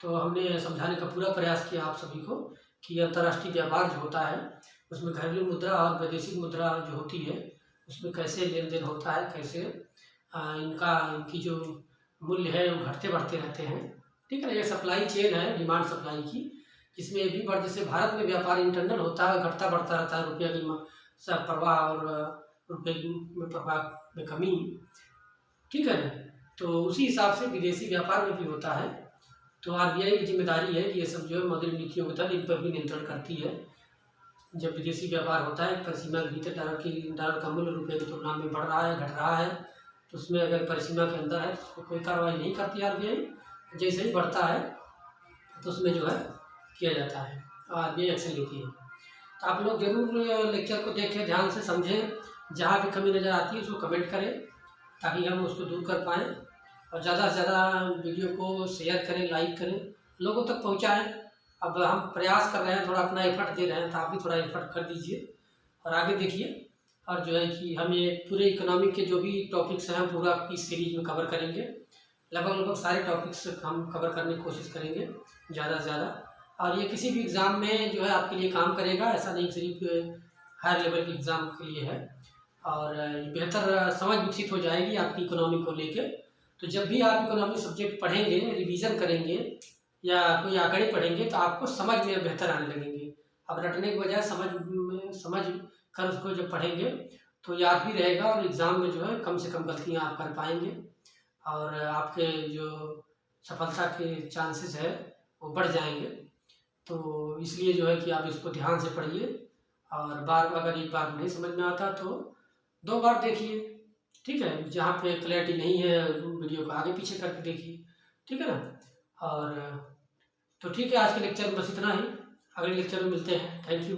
तो हमने समझाने का पूरा प्रयास किया आप सभी को कि अंतर्राष्ट्रीय व्यापार जो होता है उसमें घरेलू मुद्रा और वैदेशिक मुद्रा जो होती है उसमें कैसे लेन देन होता है, कैसे इनकी जो मूल्य है वो घटते बढ़ते रहते हैं। ठीक है ना, ये सप्लाई चेन है डिमांड सप्लाई की, जिसमें भी बढ़ जैसे भारत में व्यापार इंटरनल होता है, घटता बढ़ता रहता है, रुपये की सब प्रवाह और रुपये में प्रवाह में कमी। ठीक है ना, तो उसी हिसाब से विदेशी व्यापार में भी होता है। तो आरबीआई की जिम्मेदारी है कि ये सब जो है मौद्रिक नीतियों के तहत इन पर भी नियंत्रण करती है। जब विदेशी व्यापार होता है परिसीमा के भीतर डॉलर का मूल्य रुपये की तुलना में बढ़ रहा है, घट रहा है, तो उसमें अगर परिसीमा के अंदर है तो कोई कार्रवाई नहीं करती आरबीआई। जैसे ही बढ़ता है तो उसमें जो है किया जाता है, आरबीआई एक्शन लेती है। तो आप लोग जरूर लेक्चर को देखें, ध्यान से समझें, जहाँ भी कमी नज़र आती है उसको कमेंट करें ताकि हम उसको दूर कर पाएँ, और ज़्यादा से ज़्यादा वीडियो को शेयर करें, लाइक करें, लोगों तक पहुँचाएँ। अब हम प्रयास कर रहे हैं, थोड़ा अपना एफर्ट दे रहे हैं, तो आप भी थोड़ा एफर्ट कर दीजिए और आगे देखिए। और जो है कि हम ये पूरे इकोनॉमिक के जो भी टॉपिक्स हैं पूरा इस सीरीज में कवर करेंगे, लगभग सारे टॉपिक्स हम कवर करने की कोशिश करेंगे ज़्यादा से ज़्यादा। और ये किसी भी एग्ज़ाम में जो है आपके लिए काम करेगा, ऐसा नहीं सिर्फ हायर लेवल के एग्ज़ाम के लिए है। और बेहतर समझ विकसित हो जाएगी आपकी इकोनॉमी को लेकर। तो जब भी आप इकोनॉमिक सब्जेक्ट पढ़ेंगे, रिवीजन करेंगे या कोई आंकड़े पढ़ेंगे तो आपको समझ में बेहतर आने लगेंगे। अब रटने के बजाय समझ कर उसको जब पढ़ेंगे तो याद भी रहेगा, और एग्ज़ाम में जो है कम से कम गलतियाँ आप कर पाएंगे, और आपके जो सफलता के चांसेस है वो बढ़ जाएंगे। तो इसलिए जो है कि आप इसको ध्यान से पढ़िए, और अगर एक बार नहीं समझ में आता तो 2 बार देखिए। ठीक है, जहाँ पे क्लैरिटी नहीं है वीडियो को आगे पीछे करके देखिए। ठीक है ना। और तो ठीक है, आज के लेक्चर में बस इतना ही, अगले लेक्चर में मिलते हैं। Thank you.